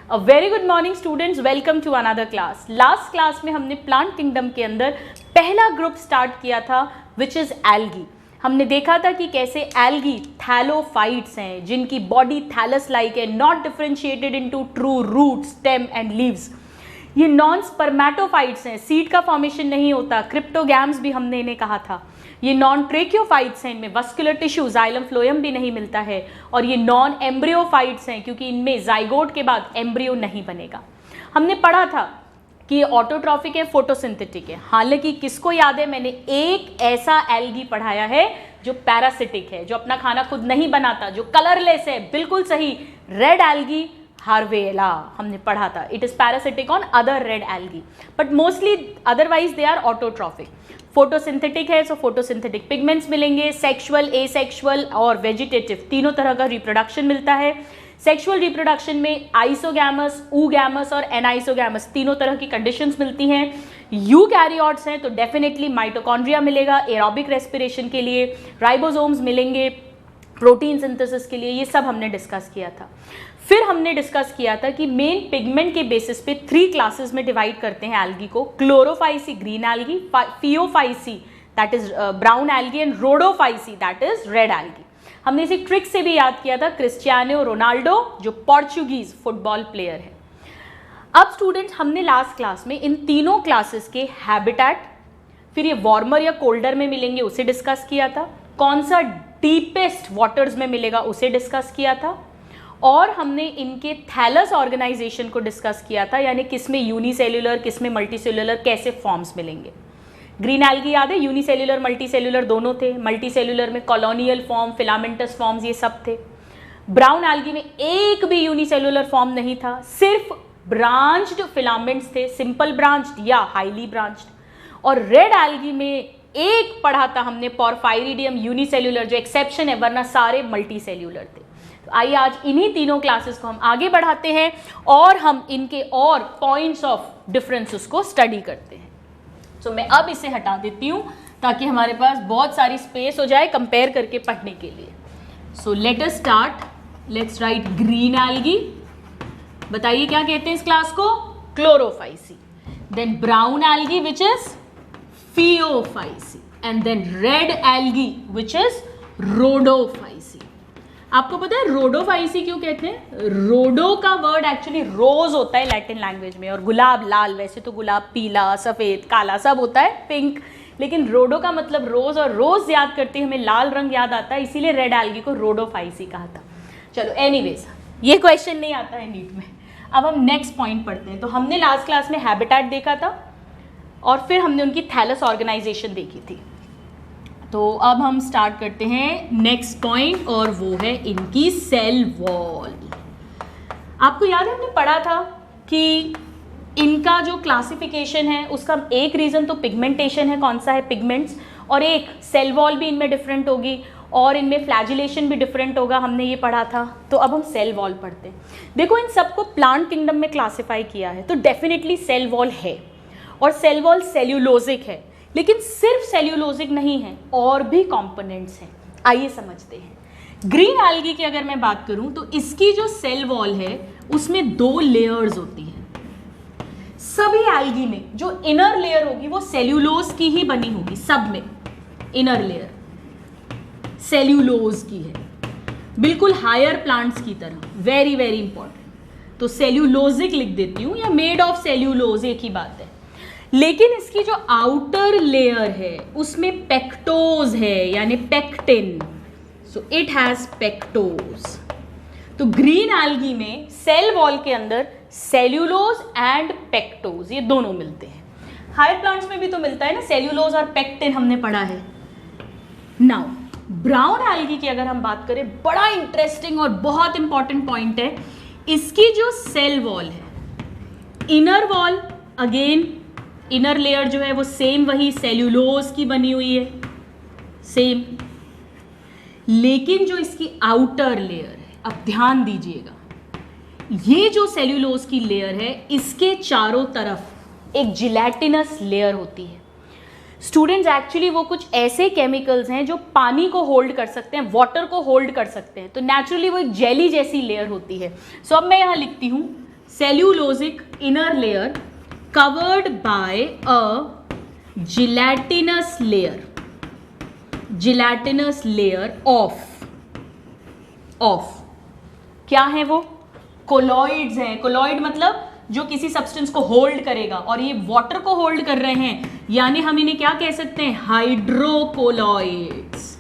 A very good morning students, welcome to another class. Last class में हमने plant kingdom के अंदर पहला ग्रुप स्टार्ट किया था विच इज़ एल्गी। हमने देखा था कि कैसे एल्गी थैलोफाइट्स हैं जिनकी बॉडी थैलस लाइक है, not differentiated into true root, stem and leaves. ये नॉन स्पर्मेटोफाइट्स हैं, सीड का फॉर्मेशन नहीं होता। क्रिप्टोगैम्स भी हमने इन्हें कहा था। ये नॉन ट्रेक्योफाइट्स हैं, इनमें वस्कुलर टिश्यू जाइलम फ्लोएम भी नहीं मिलता है। और ये नॉन एम्ब्रियोफाइट्स हैं क्योंकि इनमें जाइगोट के बाद एम्ब्रियो नहीं बनेगा। हमने पढ़ा था कि ये ऑटोट्रॉफिक है, फोटोसिंथेटिक है। हालांकि किसको याद है, मैंने एक ऐसा एल्गी पढ़ाया है जो पैरासिटिक है, जो अपना खाना खुद नहीं बनाता, जो कलरलेस है। बिल्कुल सही, रेड एल्गी हार्वेला हमने पढ़ा था। It is parasitic on other red algae but mostly otherwise they are autotrophic. Photosynthetic है, सो फोटोसिंथेटिक पिगमेंट्स मिलेंगे। सेक्सुअल, एसेक्सुअल और वेजिटेटिव तीनों तरह का रिप्रोडक्शन मिलता है। सेक्सुअल रिप्रोडक्शन में आइसोगैमस, ऊगैमस और एनाइसोगैमस तीनों तरह की कंडीशंस मिलती हैं। यूकैरियोट्स हैं तो डेफिनेटली माइटोकॉन्ड्रिया मिलेगा एरोबिक रेस्पिरेशन के लिए, राइबोसोम्स मिलेंगे प्रोटीन सिंथेसिस के लिए। ये सब हमने डिस्कस किया था। फिर हमने डिस्कस किया था कि मेन पिगमेंट के बेसिस पे 3 क्लासेस में डिवाइड करते हैं एल्गी को। Chlorophyceae green algae, Phaeophyceae that is brown algae and Rhodophyceae that is red algae. हमने इसी ट्रिक से भी याद किया था क्रिस्टियानो रोनाल्डो जो पोर्चुगीज फुटबॉल प्लेयर है। अब स्टूडेंट्स, हमने लास्ट क्लास में इन तीनों क्लासेस के हैबिटेट, फिर ये वार्मर या कोल्डर में मिलेंगे उसे डिस्कस किया था। कौन सा डीपेस्ट वाटर्स में मिलेगा उसे डिस्कस किया था। और हमने इनके थैलस ऑर्गेनाइजेशन को डिस्कस किया था, यानी किस में यूनिसेल्युलर, किस में मल्टीसेल्युलर, कैसे फॉर्म्स मिलेंगे। ग्रीन एल्गी याद है, यूनिसेल्युलर मल्टीसेल्युलर दोनों थे। मल्टीसेल्युलर में कॉलोनियल फॉर्म, फिलामेंटस फॉर्म्स ये सब थे। ब्राउन एल्गी में एक भी यूनिसेल्युलर फॉर्म नहीं था, सिर्फ ब्रांच्ड फिलामेंट्स थे, सिंपल ब्रांच्ड या हाईली ब्रांच्ड। और रेड एल्गी में एक पढ़ा था हमने पोरफायरिडियम यूनिसेल्युलर, जो एक्सेप्शन है, वरना सारे मल्टीसेल्युलर थे। तो आइए आज इन्हीं तीनों क्लासेस को हम आगे बढ़ाते हैं और हम इनके और पॉइंट्स ऑफ डिफरेंसेस को स्टडी करते हैं। सो मैं अब इसे हटा देती हूँ ताकि हमारे पास बहुत सारी स्पेस हो जाए कंपेयर करके पढ़ने के लिए। So let us start, let's write green algae. बताइए क्या कहते हैं इस क्लास को? Chlorophyceae. Then brown algae which is Phaeophyceae and then red algae which is Rhodophyceae. आपको पता है रोडोफाइसी क्यों कहते हैं? रोडो का वर्ड एक्चुअली रोज होता है लैटिन लैंग्वेज में, और गुलाब लाल, वैसे तो गुलाब पीला, सफ़ेद, काला सब होता है, पिंक, लेकिन रोडो का मतलब रोज, और रोज याद करते हमें लाल रंग याद आता है, इसीलिए रेड एल्गी को रोडोफाइसी कहा था। चलो एनीवेज, ये क्वेश्चन नहीं आता है नीट में। अब हम नेक्स्ट पॉइंट पढ़ते हैं। तो हमने लास्ट क्लास में हैबिटेट देखा था और फिर हमने उनकी थैलस ऑर्गेनाइजेशन देखी थी। तो अब हम स्टार्ट करते हैं नेक्स्ट पॉइंट, और वो है इनकी सेल वॉल। आपको याद है हमने पढ़ा था कि इनका जो क्लासिफिकेशन है उसका एक रीज़न तो पिगमेंटेशन है, कौन सा है? पिगमेंट्स। और एक सेल वॉल भी इनमें डिफरेंट होगी और इनमें फ्लैजिलेशन भी डिफरेंट होगा, हमने ये पढ़ा था। तो अब हम सेल वॉल पढ़ते हैं। देखो, इन सबको प्लांट किंगडम में क्लासीफाई किया है तो डेफिनेटली सेल वॉल है, और सेल वॉल सेल्यूलोजिक है, लेकिन सिर्फ सेल्यूलोजिक नहीं है, और भी कंपोनेंट्स हैं। आइए समझते हैं। ग्रीन एल्गी की अगर मैं बात करूं तो इसकी जो सेल वॉल है उसमें 2 लेयर्स होती हैं। सभी एल्गी में जो इनर लेयर होगी वो सेल्यूलोज की ही बनी होगी, सब में इनर लेयर सेल्यूलोज की है, बिल्कुल हायर प्लांट्स की तरह। Very very important. तो सेल्यूलोजिक लिख देती हूँ या मेड ऑफ सेल्यूलोज, एक ही बात है। लेकिन इसकी जो आउटर लेयर है उसमें पेक्टोज है, यानी pectin. So it has pectose. तो ग्रीन एल्गी में सेल वॉल के अंदर सेल्यूलोज एंड पेक्टोज ये दोनों मिलते हैं। हायर प्लांट्स में भी तो मिलता है ना, सेल्यूलोज और पेक्टिन हमने पढ़ा है। नाउ ब्राउन एल्गी की अगर हम बात करें, बड़ा इंटरेस्टिंग और बहुत इंपॉर्टेंट पॉइंट है, इसकी जो सेल वॉल है, inner wall, again inner layer जो है वो सेम वही सेल्यूलोज की बनी हुई है, सेम। लेकिन जो इसकी आउटर लेयर है, अब ध्यान दीजिएगा, ये जो सेल्यूलोज की लेयर है इसके चारों तरफ एक जिलेटिनस लेयर होती है। स्टूडेंट्स, एक्चुअली वो कुछ ऐसे केमिकल्स हैं जो पानी को होल्ड कर सकते हैं, वाटर को होल्ड कर सकते हैं, तो नेचुरली वो एक जेली जैसी लेयर होती है। सो अब मैं यहाँ लिखती हूँ cellulosic inner layer covered by a gelatinous layer of क्या है वो? कोलॉइड्स हैं. कोलॉइड मतलब जो किसी सब्सटेंस को होल्ड करेगा, और ये वाटर को होल्ड कर रहे हैं, यानी हम इन्हें क्या कह सकते हैं? हाइड्रोकोलॉइड्स.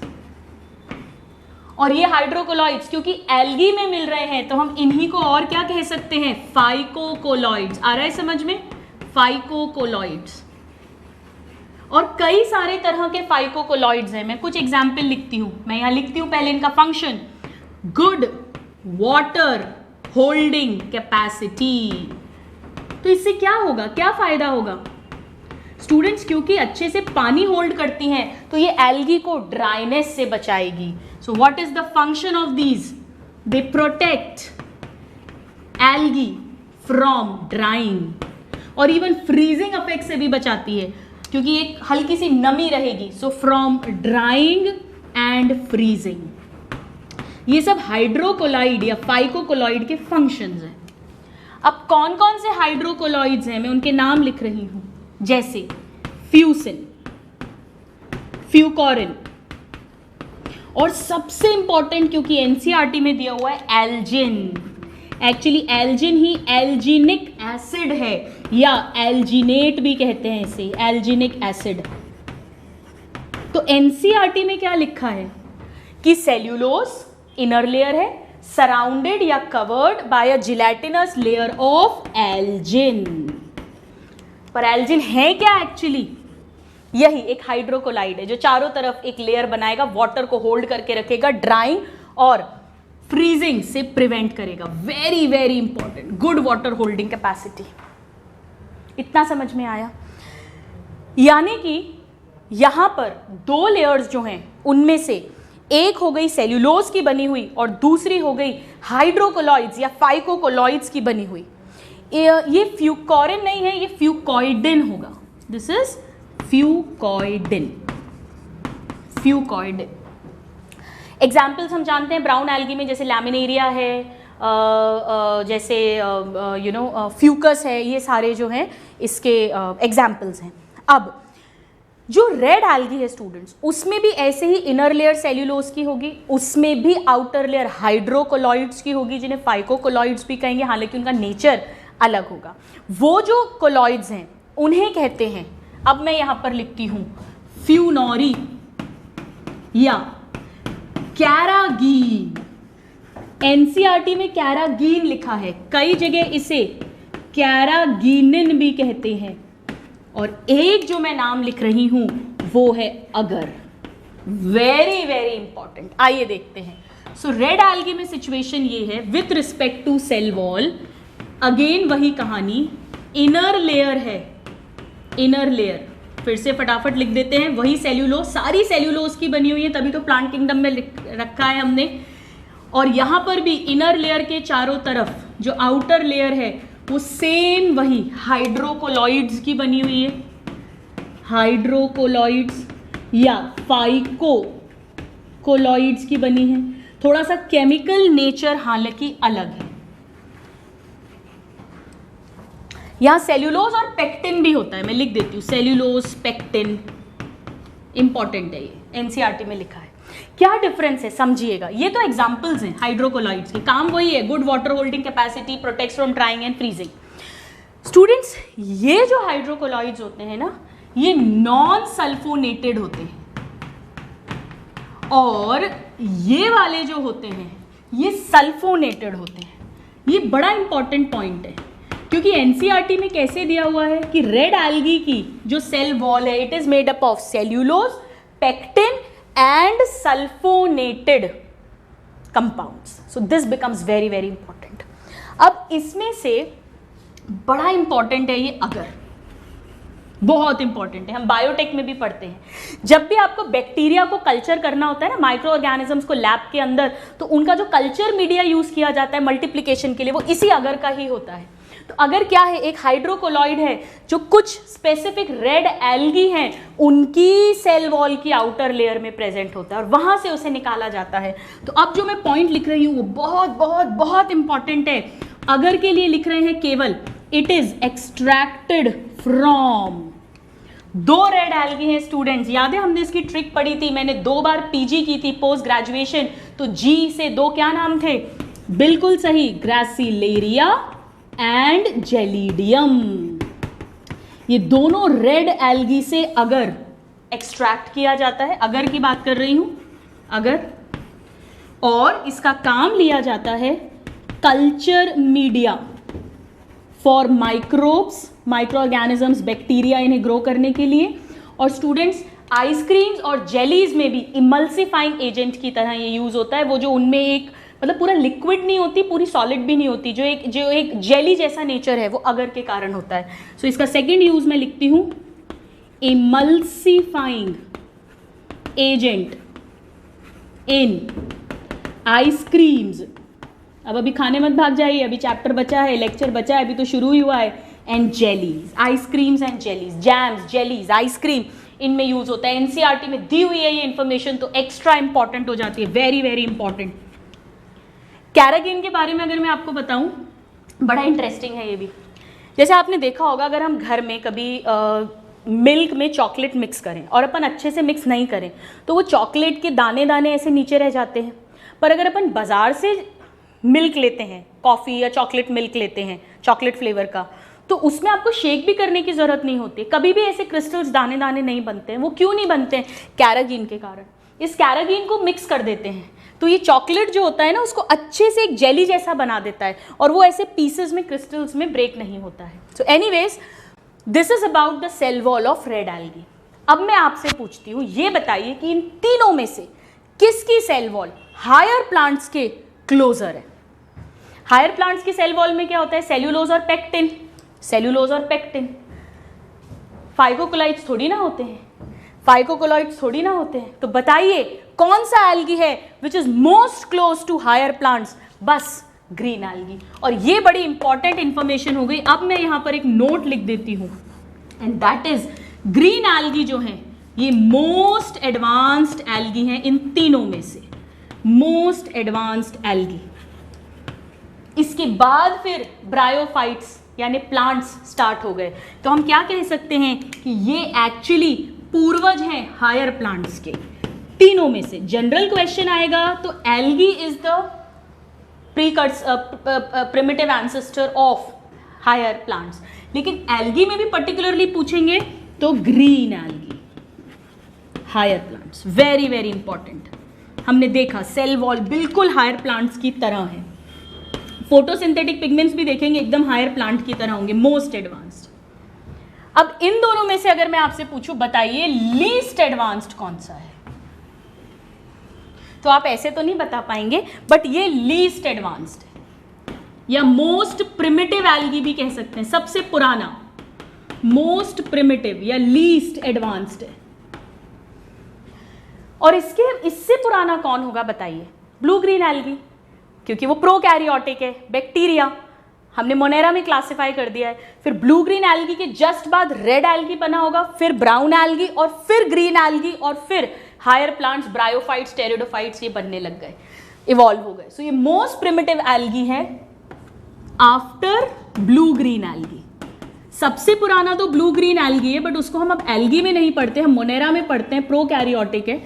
और ये हाइड्रोकोलॉइड्स क्योंकि एल्गी में मिल रहे हैं तो हम इन्हीं को और क्या कह सकते हैं? फाइकोकोलॉइड्स. आ रहा है समझ में? फाइकोकोलॉइड्स. और कई सारे तरह के फाइकोकोलॉइड्स हैं. मैं कुछ एग्जाम्पल लिखती हूं. मैं यहां लिखती हूं पहले इनका function. Good water holding capacity. तो इससे क्या होगा? क्या फायदा होगा स्टूडेंट्स? क्योंकि अच्छे से पानी होल्ड करती हैं तो ये एल्गी को ड्राइनेस से बचाएगी. So what is the function of these? They protect algae from drying, और इवन फ्रीजिंग इफेक्ट से भी बचाती है क्योंकि एक हल्की सी नमी रहेगी. So from drawing and freezing. ये सब हाइड्रोकोलॉइड या फाइकोकोलॉइड के फंक्शंस हैं. अब कौन कौन से हाइड्रोकोलॉइड्स हैं मैं उनके नाम लिख रही हूं. जैसे फ्यूसिन, फ्यूकोरिन, और सबसे इंपॉर्टेंट क्योंकि एनसीईआरटी में दिया हुआ है एल्जिन. एक्चुअली एल्जिन ही एल्जिनिक एसिड है, या एल्जिनेट भी कहते हैं इसे, एल्जिनिक एसिड. तो एनसीईआरटी में क्या लिखा है कि सेल्यूलोज इनर लेयर है, सराउंडेड या covered by a gelatinous layer of Elgin. पर एल्जिन है क्या एक्चुअली? यही एक हाइड्रोकोलाइड है जो चारों तरफ एक लेयर बनाएगा, वाटर को होल्ड करके रखेगा, ड्राइंग और फ्रीजिंग से प्रिवेंट करेगा. Very very important. Good water holding capacity. इतना समझ में आया? यानी कि यहां पर दो लेयर्स जो हैं उनमें से एक हो गई सेल्यूलोज की बनी हुई और दूसरी हो गई हाइड्रोकोलॉइड्स या फाइकोकोलॉइड्स की बनी हुई. ये फ्यूकोरिन नहीं है, ये फ्यूकोइडिन होगा. This is fucoidan. Fucoidan. Examples हम जानते हैं ब्राउन एल्गी में, जैसे लैमिनेरिया है, जैसे फ्यूकस है. ये सारे जो हैं इसके एग्जाम्पल्स हैं. अब जो रेड एल्गी है स्टूडेंट्स, उसमें भी ऐसे ही इनर लेयर सेल्यूलोज की होगी, उसमें भी आउटर लेयर हाइड्रोकोलॉइड्स की होगी जिन्हें फाइकोकोलॉइड्स भी कहेंगे, हालांकि उनका नेचर अलग होगा. वो जो कोलॉइड्स हैं उन्हें कहते हैं, अब मैं यहां पर लिखती हूं फ्यूनोरी या कैरागीन. एनसीईआरटी में कैरागीन लिखा है, कई जगह इसे कैरागीनिन भी कहते हैं. और एक जो मैं नाम लिख रही हूं वो है अगर. Very very important. आइए देखते हैं. सो रेड एल्गी में सिचुएशन ये है with respect to cell wall. Again वही कहानी, इनर लेयर है, इनर लेयर. फिर से फटाफट लिख देते हैं. वही सेल्यूलोज, सारी सेल्यूलोज की बनी हुई है, तभी तो प्लांट किंगडम में रखा है हमने. और यहां पर भी इनर लेयर के चारों तरफ जो आउटर लेयर है वो सेम वही हाइड्रोकोलॉइड्स की बनी हुई है. हाइड्रोकोलॉइड्स या फाइकोकोलॉइड्स की बनी है. थोड़ा सा केमिकल नेचर हालांकि अलग है. यहां सेल्यूलोज और पेक्टिन भी होता है, मैं लिख देती हूं सेल्यूलोज पेक्टिन. इंपॉर्टेंट है, ये एनसीईआरटी में लिखा है. क्या डिफरेंस है समझिएगा. ये तो एग्जांपल्स हैं हाइड्रोकोलॉइड्स के, काम वही है, good water holding capacity, protects from drawing and freezing. Students ये जो हाइड्रोकोलॉइड्स होते हैं ना, ये नॉन सल्फोनेटेड होते हैं, और ये वाले जो होते हैं ये सल्फोनेटेड होते हैं. ये बड़ा इंपॉर्टेंट पॉइंट है क्योंकि एनसीईआरटी में कैसे दिया हुआ है कि रेड एल्गी की जो सेल वॉल है it is made up of cellulose, pectin and sulfonated compounds. So this becomes very very important. अब इसमें से बड़ा इंपॉर्टेंट है ये अगर, बहुत इंपॉर्टेंट है. हम बायोटेक में भी पढ़ते हैं. जब भी आपको बैक्टीरिया को कल्चर करना होता है ना, माइक्रो ऑर्गेनिजम्स को लैब के अंदर, तो उनका जो कल्चर मीडिया यूज किया जाता है मल्टीप्लिकेशन के लिए वो इसी अगर का ही होता है. तो अगर क्या है, एक हाइड्रोकोलॉइड है जो कुछ स्पेसिफिक रेड एल्गी हैं उनकी सेल वॉल की आउटर लेयर में प्रेजेंट होता है और वहां से उसे निकाला जाता है. तो अब जो मैं पॉइंट लिख रही हूं वो बहुत बहुत बहुत इंपॉर्टेंट है. अगर के लिए लिख रहे हैं केवल it is extracted from. 2 red algae हैं स्टूडेंट्स, याद है हमने इसकी ट्रिक पढ़ी थी, मैंने 2 बार पीजी की थी पोस्ट ग्रेजुएशन, तो जी से 2 क्या नाम थे? बिल्कुल सही, ग्रासिलेरिया एंड जेलिडियम। ये दोनों रेड एल्गी से अगर एक्सट्रैक्ट किया जाता है, अगर की बात कर रही हूं, अगर, और इसका काम लिया जाता है culture media for microbes, micro organisms, bacteria, इन्हें ग्रो करने के लिए। और स्टूडेंट्स आइसक्रीम्स और जेलीज में भी इमल्सिफाइंग एजेंट की तरह ये यूज होता है, वो जो उनमें एक मतलब पूरा लिक्विड नहीं होती, पूरी सॉलिड भी नहीं होती, जो एक जेली जैसा नेचर है वो अगर के कारण होता है। सो इसका सेकेंड यूज मैं लिखती हूं इमल्सिफाइंग एजेंट इन आइसक्रीम्स। अब अभी खाने मत भाग जाइए, अभी चैप्टर बचा है, लेक्चर बचा है, अभी तो शुरू ही हुआ है। And jellies, ice creams and jellies, jams, jellies, ice cream, इनमें यूज होता है। एनसीईआरटी में दी हुई है ये इन्फॉर्मेशन, तो एक्स्ट्रा इंपॉर्टेंट हो जाती है, वेरी वेरी इंपॉर्टेंट। कैरागेन के बारे में अगर मैं आपको बताऊं, बड़ा इंटरेस्टिंग है ये भी। जैसे आपने देखा होगा, अगर हम घर में कभी मिल्क में चॉकलेट मिक्स करें और अपन अच्छे से मिक्स नहीं करें तो वो चॉकलेट के दाने दाने ऐसे नीचे रह जाते हैं। पर अगर अपन बाजार से मिल्क लेते हैं, कॉफ़ी या चॉकलेट मिल्क लेते हैं चॉकलेट फ्लेवर का, तो उसमें आपको शेक भी करने की ज़रूरत नहीं होती, कभी भी ऐसे क्रिस्टल्स दाने दाने नहीं बनते हैं। वो क्यों नहीं बनते हैं? कैरागीन के कारण। इस कैरागीन को मिक्स कर देते हैं तो ये चॉकलेट जो होता है ना, उसको अच्छे से एक जेली जैसा बना देता है और वो ऐसे पीसेस में, क्रिस्टल्स में ब्रेक नहीं होता है। So anyways, this is about the cell wall of red algae. अब मैं आपसे पूछती हूँ, ये बताइए कि इन तीनों में से किसकी सेल वॉल हायर प्लांट्स के क्लोजर है? हायर प्लांट्स की सेल वॉल में क्या होता है? सेल्यूलोज और पेक्टिन, सेल्यूलोज और पेक्टिन। फाइकोकोलाइट्स थोड़ी ना होते हैं, फाइकोकोलाइट्स थोड़ी ना होते हैं। तो बताइए कौन सा एल्गी है which is most close to higher plants? बस ग्रीन एल्गी। और ये बड़ी इंपॉर्टेंट इंफॉर्मेशन हो गई। अब मैं यहां पर एक नोट लिख देती हूं, and that is green algae जो है ये मोस्ट एडवांस्ड एल्गी हैं इन तीनों में से, मोस्ट एडवांस्ड एल्गी। इसके बाद फिर ब्रायोफाइट्स यानी प्लांट्स स्टार्ट हो गए। तो हम क्या कह सकते हैं कि ये एक्चुअली पूर्वज हैं हायर प्लांट्स के, तीनों में से। जनरल क्वेश्चन आएगा तो algae is the primitive ancestor of higher plants, लेकिन एल्गी में भी पर्टिकुलरली पूछेंगे तो green algae, higher plants, very very important. हमने देखा सेल वॉल बिल्कुल हायर प्लांट्स की तरह है। फोटोसिंथेटिक पिगमेंट्स भी देखेंगे, एकदम हायर प्लांट की तरह होंगे, मोस्ट एडवांस्ड। अब इन दोनों में से अगर मैं आपसे पूछूं, बताइए लीस्ट एडवांस्ड कौन सा है? तो आप ऐसे तो नहीं बता पाएंगे, बट ये लीस्ट एडवांस्ड है, या मोस्ट प्रिमिटिव एल्गी भी कह सकते हैं, सबसे पुराना, मोस्ट प्रिमिटिव या लीस्ट एडवांस्ड है। और इससे पुराना कौन होगा बताइए? ब्लू ग्रीन एल्गी, क्योंकि वो प्रोकैरियोटिक है, बैक्टीरिया, हमने मोनेरा में क्लासिफाई कर दिया है। फिर ब्लू ग्रीन एल्गी के जस्ट बाद रेड एल्गी बना होगा, फिर ब्राउन एल्गी, और फिर ग्रीन एल्गी, और फिर हायर प्लांट्स, ब्रायोफाइट्स, टेरिडोफाइट्स, ये बनने लग गए, इवॉल्व हो गए। सो ये मोस्ट प्रिमिटिव एल्गी है आफ्टर ब्लू ग्रीन एल्गी। सबसे पुराना तो ब्लू ग्रीन एल्गी है, बट उसको हम अब एल्गी में नहीं पढ़ते, हम मोनेरा में पढ़ते हैं, प्रोकैरियोटिक है।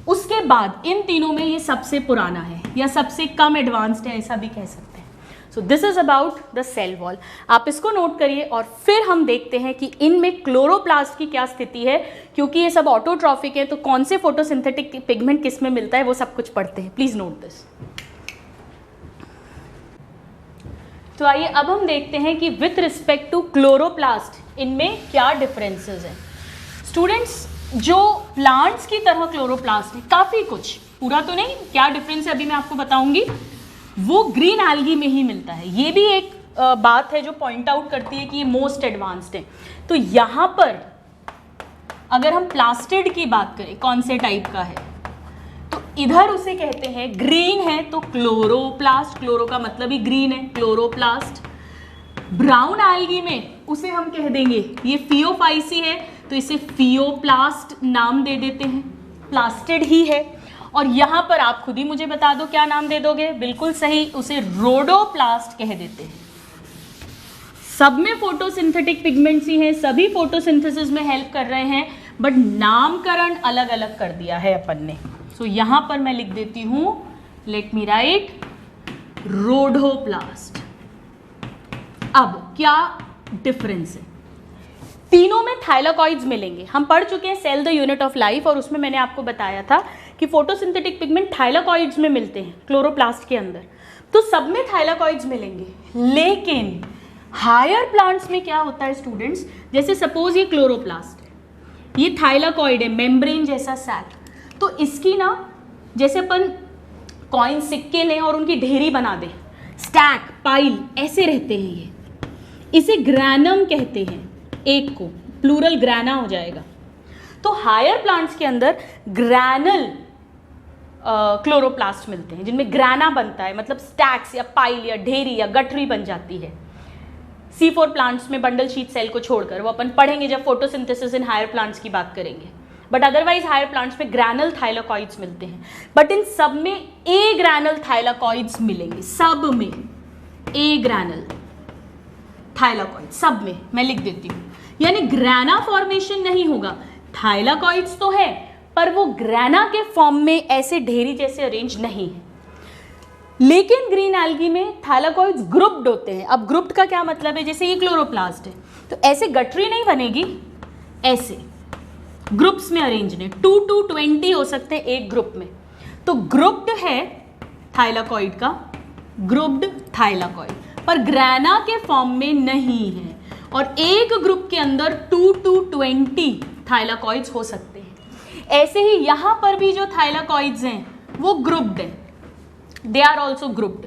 उसके बाद इन तीनों में ये सबसे पुराना है या सबसे कम एडवांस्ड है, ऐसा भी कह सकते हैं। So this is about the cell wall. आप इसको नोट करिए और फिर हम देखते हैं कि इनमें क्लोरोप्लास्ट की क्या स्थिति है, क्योंकि ये सब ऑटोट्रॉफिक है, तो कौन से फोटोसिंथेटिक पिगमेंट किस में मिलता है वो सब कुछ पढ़ते हैं। Please note this. तो आइए अब हम देखते हैं कि विथ रिस्पेक्ट टू क्लोरोप्लास्ट इनमें क्या डिफरेंसेस हैं। स्टूडेंट्स, जो प्लांट्स की तरह क्लोरोप्लास्ट है, काफ़ी कुछ, पूरा तो नहीं, क्या डिफरेंस है अभी मैं आपको बताऊंगी, वो ग्रीन एल्गी में ही मिलता है। ये भी एक बात है जो पॉइंट आउट करती है कि ये मोस्ट एडवांस्ड है। तो यहाँ पर अगर हम प्लास्टिड की बात करें, कौन से टाइप का है, तो इधर उसे कहते हैं ग्रीन है तो क्लोरोप्लास्ट, क्लोरो का मतलब ही ग्रीन है, क्लोरोप्लास्ट। ब्राउन एल्गी में उसे हम कह देंगे ये फियोफाइसी है, तो इसे फियोप्लास्ट नाम दे देते हैं, प्लास्टिड ही है। और यहाँ पर आप खुद ही मुझे बता दो क्या नाम दे दोगे। बिल्कुल सही, उसे रोडोप्लास्ट कह देते हैं। सब में फोटोसिंथेटिक पिगमेंट्स ही हैं, सभी फोटोसिंथेसिस में हेल्प कर रहे हैं, बट नामकरण अलग अलग कर दिया है अपन ने। सो यहाँ पर मैं लिख देती हूँ, लेट मी राइट रोडोप्लास्ट। अब क्या डिफरेंस है? तीनों में थाइलाकॉइड्स मिलेंगे। हम पढ़ चुके हैं cell the unit of life, और उसमें मैंने आपको बताया था कि फोटोसिंथेटिक पिगमेंट थाइलाकॉइड्स में मिलते हैं, क्लोरोप्लास्ट के अंदर। तो सब में थाइलाकॉइड्स मिलेंगे, लेकिन हायर प्लांट्स में क्या होता है स्टूडेंट्स, जैसे सपोज ये क्लोरोप्लास्ट है, ये थाइलाकॉइड है, मेम्ब्रेन जैसा सैक। तो इसकी ना, जैसे अपन कॉइन सिक्के लें और उनकी ढेरी बना दें, स्टैक पाइल ऐसे रहते हैं ये, इसे ग्रैनम कहते हैं। एक को प्लूरल ग्रैना हो जाएगा। तो हायर प्लांट्स के अंदर ग्रैनल क्लोरोप्लास्ट मिलते हैं, जिनमें ग्रैना बनता है, मतलब स्टैक्स या पाइल या ढेरी या गठरी बन जाती है। C4 प्लांट्स में बंडल शीट सेल को छोड़कर, वो अपन पढ़ेंगे जब फोटोसिंथेसिस इन हायर प्लांट्स की बात करेंगे। बट अदरवाइज हायर प्लांट्स में ग्रैनल थाइलाकॉइड्स मिलते हैं, बट इन सब में ए ग्रैनल थाइलाकॉइड्स मिलेंगे। सब में ए ग्रैनल थाइलाकॉइड, सब में मैं लिख देती हूँ, यानी ग्रैना फॉर्मेशन नहीं होगा। थाइलाकॉइड्स तो है, पर वो ग्रैना के फॉर्म में ऐसे ढेरी जैसे अरेंज नहीं है। लेकिन ग्रीन एल्गी में थाइलाकॉइड्स ग्रुप्ड होते हैं। अब ग्रुप्ड का क्या मतलब है? जैसे ये क्लोरोप्लास्ट है, तो ऐसे गठरी नहीं बनेगी, ऐसे ग्रुप्स में अरेंज ने 2 to 20 हो सकते हैं एक ग्रुप में। तो ग्रुप्ड है थाइलाकॉइड का, ग्रुप्ड थाइलाकॉइड, पर ग्रैना के फॉर्म में नहीं है। और एक ग्रुप के अंदर 2 to 20 थाइलाकॉइड्स हो सकते हैं। ऐसे ही यहाँ पर भी जो थाइलाकॉइड्स हैं वो ग्रुप्ड हैं, दे आर ऑल्सो ग्रुप्ड।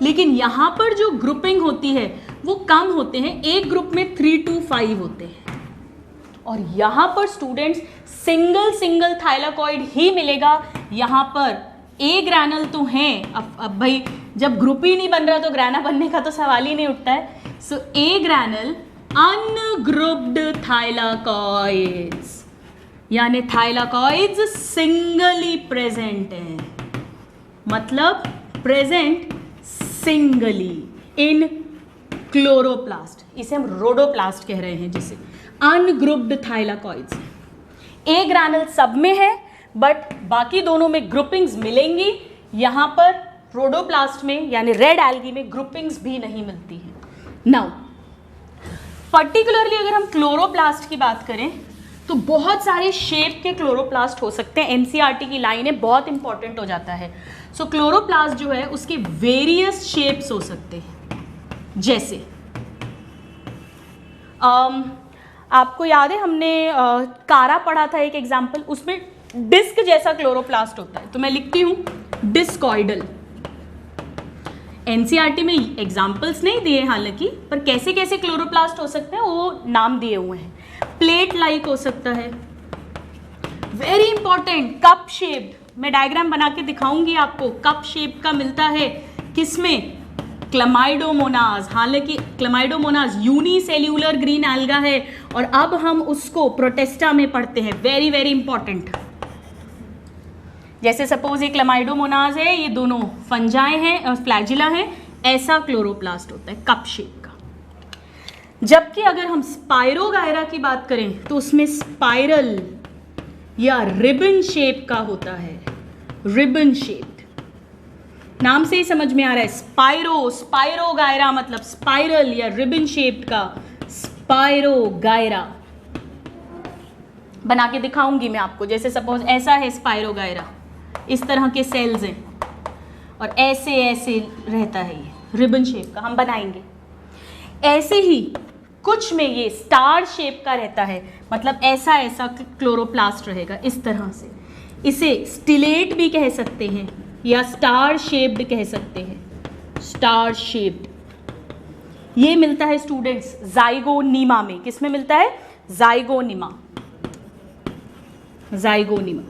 लेकिन यहाँ पर जो ग्रुपिंग होती है वो कम होते हैं, एक ग्रुप में 3 to 5 होते हैं। और यहाँ पर स्टूडेंट्स सिंगल थाइलाकॉइड ही मिलेगा। यहाँ पर ए ग्रैनल तो हैं, अब भाई जब ग्रुप ही नहीं बन रहा तो ग्रैना बनने का तो सवाल ही नहीं उठता है। सो ए ग्रैनल अनग्रुप्ड थाइलाकॉइड्स, यानी थाइलाकॉइड्स सिंगली प्रेजेंट हैं, मतलब प्रेजेंट सिंगली इन क्लोरोप्लास्ट। इसे हम रोडोप्लास्ट कह रहे हैं, जिसे अनग्रुप्ड थाइलाकॉइड्स। ए ग्रैनल सब में है, बट बाकी दोनों में ग्रुपिंग्स मिलेंगी। यहाँ पर रोडोप्लास्ट में यानी रेड एल्गी में ग्रुपिंग्स भी नहीं मिलती हैं। नाउ पर्टिकुलरली अगर हम क्लोरोप्लास्ट की बात करें तो बहुत सारे शेप के क्लोरोप्लास्ट हो सकते हैं। एनसीईआरटी की लाइनें बहुत इंपॉर्टेंट हो जाता है। सो क्लोरोप्लास्ट जो है उसके वेरियस शेप्स हो सकते हैं। जैसे आपको याद है हमने कारा पढ़ा था एक एग्जाम्पल, उसमें डिस्क जैसा क्लोरोप्लास्ट होता है, तो मैं लिखती हूँ डिस्कॉइडल। एनसीईआरटी में एग्जाम्पल्स नहीं दिए हालांकि, पर कैसे कैसे क्लोरोप्लास्ट हो सकते हैं वो नाम दिए हुए हैं। प्लेट लाइक हो सकता है, वेरी इंपॉर्टेंट कप शेप्ड। मैं डायग्राम बना के दिखाऊंगी आपको। कप शेप का मिलता है किसमें? क्लमाइडोमोनास। हालांकि क्लमाइडोमोनास यूनिसेल्यूलर ग्रीन एल्गा है, और अब हम उसको प्रोटेस्टा में पढ़ते हैं। Very very important. जैसे सपोज ये क्लमाइडोमोनास है, ये दोनों फंजाई हैं, फ्लैजिला हैं, ऐसा क्लोरोप्लास्ट होता है कप शेप का। जबकि अगर हम स्पाइरोगायरा की बात करें तो उसमें स्पाइरल या रिबन शेप का होता है। रिबन शेप नाम से ही समझ में आ रहा है। स्पाइरोगायरा मतलब स्पाइरल या रिबन शेप्ड का स्पाइरोगायरा। बना के दिखाऊंगी मैं आपको। जैसे सपोज ऐसा है स्पाइरोगायरा, इस तरह के सेल्स हैं और ऐसे ऐसे रहता है ये रिबन शेप का, हम बनाएंगे। ऐसे ही कुछ में ये स्टार शेप का रहता है, मतलब ऐसा ऐसा क्लोरोप्लास्ट रहेगा इस तरह से। इसे स्टिलेट भी कह सकते हैं या स्टार शेप्ड कह सकते हैं। स्टार शेप्ड ये मिलता है स्टूडेंट्स जाइगोनिमा में। किस में मिलता है? जाइगोनिमा। जाइगोनिमा।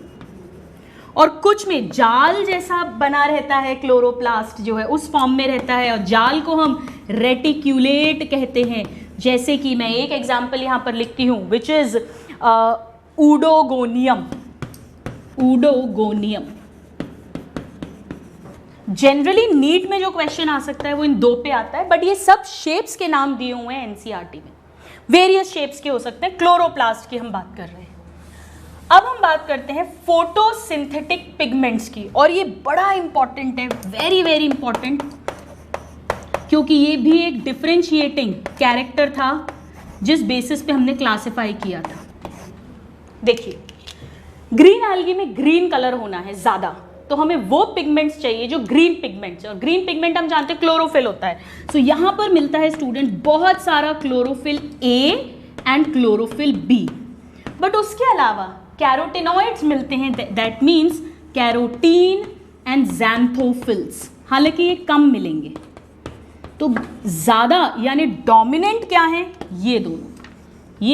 और कुछ में जाल जैसा बना रहता है, क्लोरोप्लास्ट जो है उस फॉर्म में रहता है, और जाल को हम रेटिक्यूलेट कहते हैं। जैसे कि मैं एक एग्जाम्पल यहाँ पर लिखती हूँ, विच इज ऊडोगोनियम। ऊडोगोनियम। जनरली नीट में जो क्वेश्चन आ सकता है वो इन दो पे आता है, बट ये सब शेप्स के नाम दिए हुए हैं एनसीईआरटी में, वेरियस शेप्स के हो सकते हैं। क्लोरोप्लास्ट की हम बात कर रहे हैं। अब हम बात करते हैं फोटोसिंथेटिक पिगमेंट्स की, और ये बड़ा इंपॉर्टेंट है, वेरी वेरी इंपॉर्टेंट, क्योंकि ये भी एक डिफरेंशिएटिंग कैरेक्टर था जिस बेसिस पे हमने क्लासिफाई किया था। देखिए, ग्रीन एल्गी में ग्रीन कलर होना है ज़्यादा, तो हमें वो पिगमेंट्स चाहिए जो ग्रीन पिगमेंट्स, और ग्रीन पिगमेंट हम जानते हैं क्लोरोफिल होता है। सो यहाँ पर मिलता है स्टूडेंट बहुत सारा chlorophyll a and chlorophyll b, but उसके अलावा कैरोटिनॉइड्स मिलते हैं, that means carotene and xanthophylls, हालांकि ये कम मिलेंगे। तो ज़्यादा यानी डोमिनेंट क्या है, ये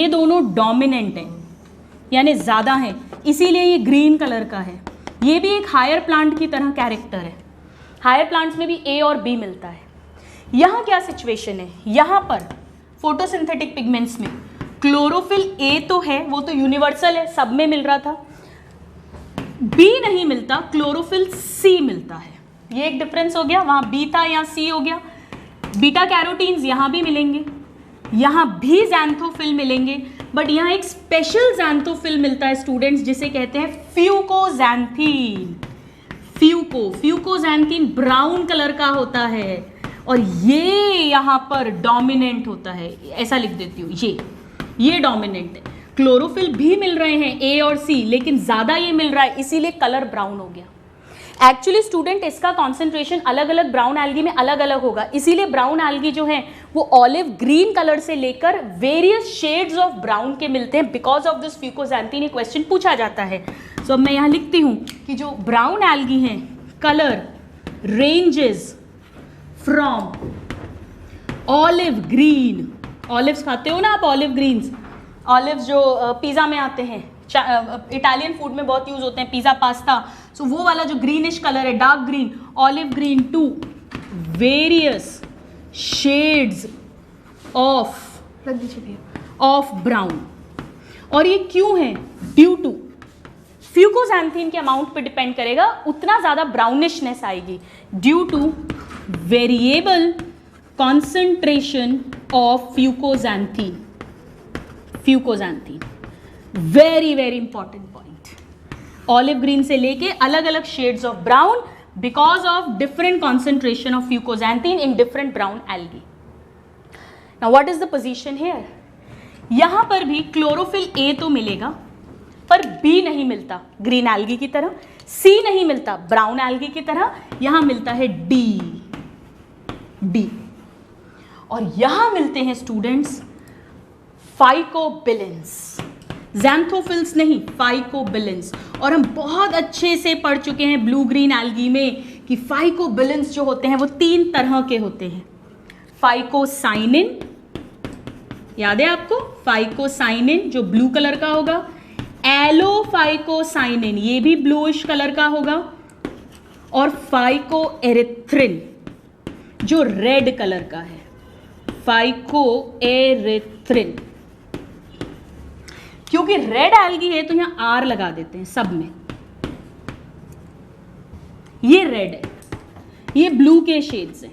दोनों डोमिनेंट हैं यानी ज़्यादा हैं, इसीलिए ये ग्रीन कलर का है। ये भी एक हायर प्लांट की तरह कैरेक्टर है, हायर प्लांट्स में भी ए और बी मिलता है। यहाँ क्या सिचुएशन है, यहाँ पर फोटोसिंथेटिक पिगमेंट्स में क्लोरोफिल ए तो है, वो तो यूनिवर्सल है, सब में मिल रहा था। बी नहीं मिलता, क्लोरोफिल सी मिलता है। ये एक डिफरेंस हो गया, वहाँ बी था यहाँ सी हो गया। बीटा कैरोटीन्स यहाँ भी मिलेंगे, यहाँ भी ज़ैंथोफिल मिलेंगे, बट यहाँ एक स्पेशल ज़ैंथोफिल मिलता है स्टूडेंट्स जिसे कहते हैं फ्यूकोज़ैंथीन। फ्यूकोज़ैंथीन ब्राउन कलर का होता है और ये यहाँ पर डोमिनेंट होता है, ऐसा लिख देती हूँ, ये डोमिनेंट है। क्लोरोफिल भी मिल रहे हैं ए और सी, लेकिन ज़्यादा ये मिल रहा है, इसीलिए कलर ब्राउन हो गया। एक्चुअली स्टूडेंट इसका कॉन्सेंट्रेशन अलग अलग ब्राउन एल्गी में अलग अलग होगा, इसीलिए ब्राउन एल्गी जो है वो ऑलिव ग्रीन कलर से लेकर वेरियस शेड्स ऑफ ब्राउन के मिलते हैं। बिकॉज ऑफ दिस फ्यूकोज़ैंथीन ये क्वेश्चन पूछा जाता है। सो अब मैं यहाँ लिखती हूँ कि जो ब्राउन एल्गी हैं, colour ranges from olive green, olives खाते हो ना आप, ऑलिव ग्रीन्स, ऑलिव्स जो पिज़्ज़ा में आते हैं, इटालियन फूड में बहुत यूज होते हैं, पिज़्ज़ा पास्ता। सो वो वाला जो ग्रीनिश कलर है, dark green, olive green to various shades of brown. और ये क्यों है, ड्यू टू फ्यूकोज़ैंथीन के अमाउंट पे डिपेंड करेगा, उतना ज़्यादा ब्राउनिशनेस आएगी, due to variable concentration of fucoxanthin. Very very important point, olive green से लेके अलग अलग shades of brown because of different concentration of fucoxanthin in different brown algae. Now what is the position here, यहां पर भी chlorophyll A तो मिलेगा पर बी नहीं मिलता ग्रीन एल्गी की तरह, सी नहीं मिलता ब्राउन एल्गी की तरह, यहां मिलता है डी, और यहां मिलते हैं स्टूडेंट्स फाइकोबिलेंस, ज़ैंथोफिल्स नहीं, फाइकोबिलेंस। और हम बहुत अच्छे से पढ़ चुके हैं ब्लू ग्रीन एल्गी में कि फाइकोबिलेंस जो होते हैं वो 3 तरह के होते हैं। फाइकोसाइनिन, याद है आपको, फाइकोसाइनिन जो ब्लू कलर का होगा, एलोफाइकोसाइनिन ये भी ब्लूइश कलर का होगा, और फाइकोएरिथ्रिन जो रेड कलर का है, फाइकोएरिथ्रिन। क्योंकि रेड एल्गी है तो यहां आर लगा देते हैं सब में, ये रेड है, ये ब्लू के शेड्स हैं।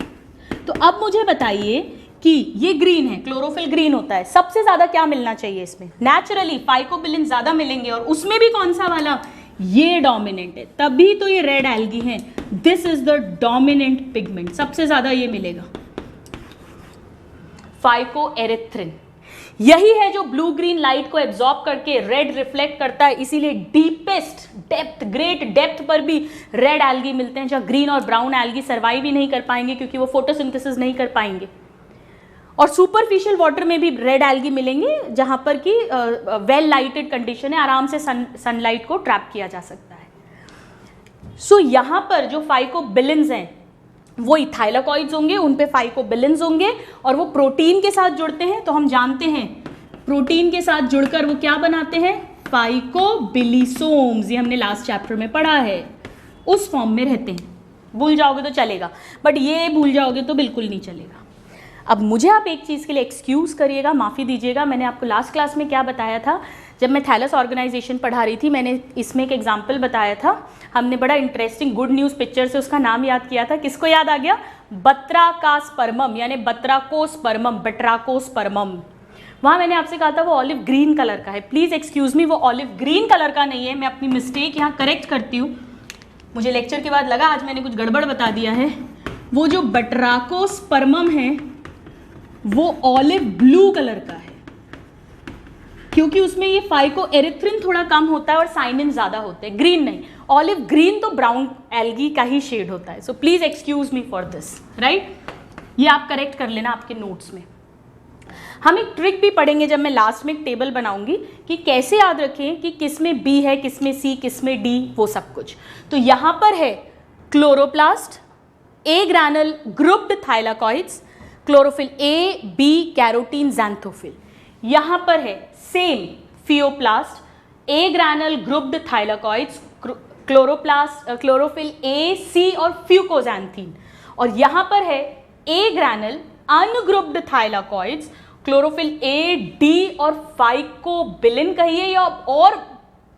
तो अब मुझे बताइए कि ये ग्रीन है, क्लोरोफिल ग्रीन होता है, सबसे ज्यादा क्या मिलना चाहिए इसमें, नेचुरली फाइकोबिलिन ज्यादा मिलेंगे, और उसमें भी कौन सा वाला, ये डोमिनेंट है, तभी तो ये रेड एल्गी है। This is the dominant pigment, सबसे ज्यादा ये मिलेगा फाइकोएरिथ्रिन। यही है जो ब्लू ग्रीन लाइट को एब्जॉर्ब करके रेड रिफ्लेक्ट करता है, इसीलिए डीपेस्ट डेप्थ, ग्रेट डेप्थ पर भी रेड एल्गी मिलते हैं, जहां ग्रीन और ब्राउन एल्गी सर्वाइव ही नहीं कर पाएंगे क्योंकि वो फोटोसिंथेसिस नहीं कर पाएंगे। और सुपरफिशियल वाटर में भी रेड एल्गी मिलेंगे जहां पर कि वेल लाइटेड कंडीशन है, आराम से सनलाइट को ट्रैप किया जा सकता है। सो यहां पर जो फाइकोबिलिन्स हैं वो इथाइलाकॉइड्स होंगे, उन पे फाइकोबिलिन्स होंगे, और वो प्रोटीन के साथ जुड़ते हैं। तो हम जानते हैं प्रोटीन के साथ जुड़कर वो क्या बनाते हैं, फाइकोबिलिसोम्स, ये हमने लास्ट चैप्टर में पढ़ा है, उस फॉर्म में रहते हैं। भूल जाओगे तो चलेगा, बट ये भूल जाओगे तो बिल्कुल नहीं चलेगा। अब मुझे आप एक चीज़ के लिए एक्सक्यूज़ करिएगा, माफ़ी दीजिएगा, मैंने आपको लास्ट क्लास में क्या बताया था, जब मैं थैलस ऑर्गेनाइजेशन पढ़ा रही थी, मैंने इसमें एक एग्जाम्पल बताया था, हमने बड़ा इंटरेस्टिंग गुड न्यूज़ पिक्चर से उसका नाम याद किया था। किसको याद आ गया? बत्राकास्पर्मम, यानी बत्राकोस्पर्मम, बट्राकोस्पर्मम। वहाँ मैंने आपसे कहा था वो ऑलिव ग्रीन कलर का है। प्लीज़ एक्सक्यूज़ मी, वो ऑलिव ग्रीन कलर का नहीं है। मैं अपनी मिस्टेक यहाँ करेक्ट करती हूँ। मुझे लेक्चर के बाद लगा आज मैंने कुछ गड़बड़ बता दिया है। वो जो बट्राकोस्पर्मम है वो ऑलिव ब्लू कलर का है, क्योंकि उसमें ये फाइको एरिथ्रिन थोड़ा कम होता है और साइनिन ज़्यादा होते हैं, ग्रीन नहीं। ऑलिव ग्रीन तो ब्राउन एल्गी का ही शेड होता है। So please excuse me for this, right. ये आप करेक्ट कर लेना आपके नोट्स में। हम एक ट्रिक भी पढ़ेंगे जब मैं लास्ट में एक टेबल बनाऊंगी कि कैसे याद रखें कि किस में बी है, किस में सी, किस में डी, वो सब कुछ। तो यहाँ पर है chloroplast, A ग्रैनल grouped thylakoids, chlorophyll A, B carotene, xanthophyll. यहाँ पर है same फियोप्लास्ट, A ग्रैनल grouped thylakoids, chlorophyll A, सी और फ्यूकोजैंथीन। और यहाँ पर है ए ग्रैनल ungrouped thylakoids, chlorophyll A, D और फाइकोबिलिन कहिए, या और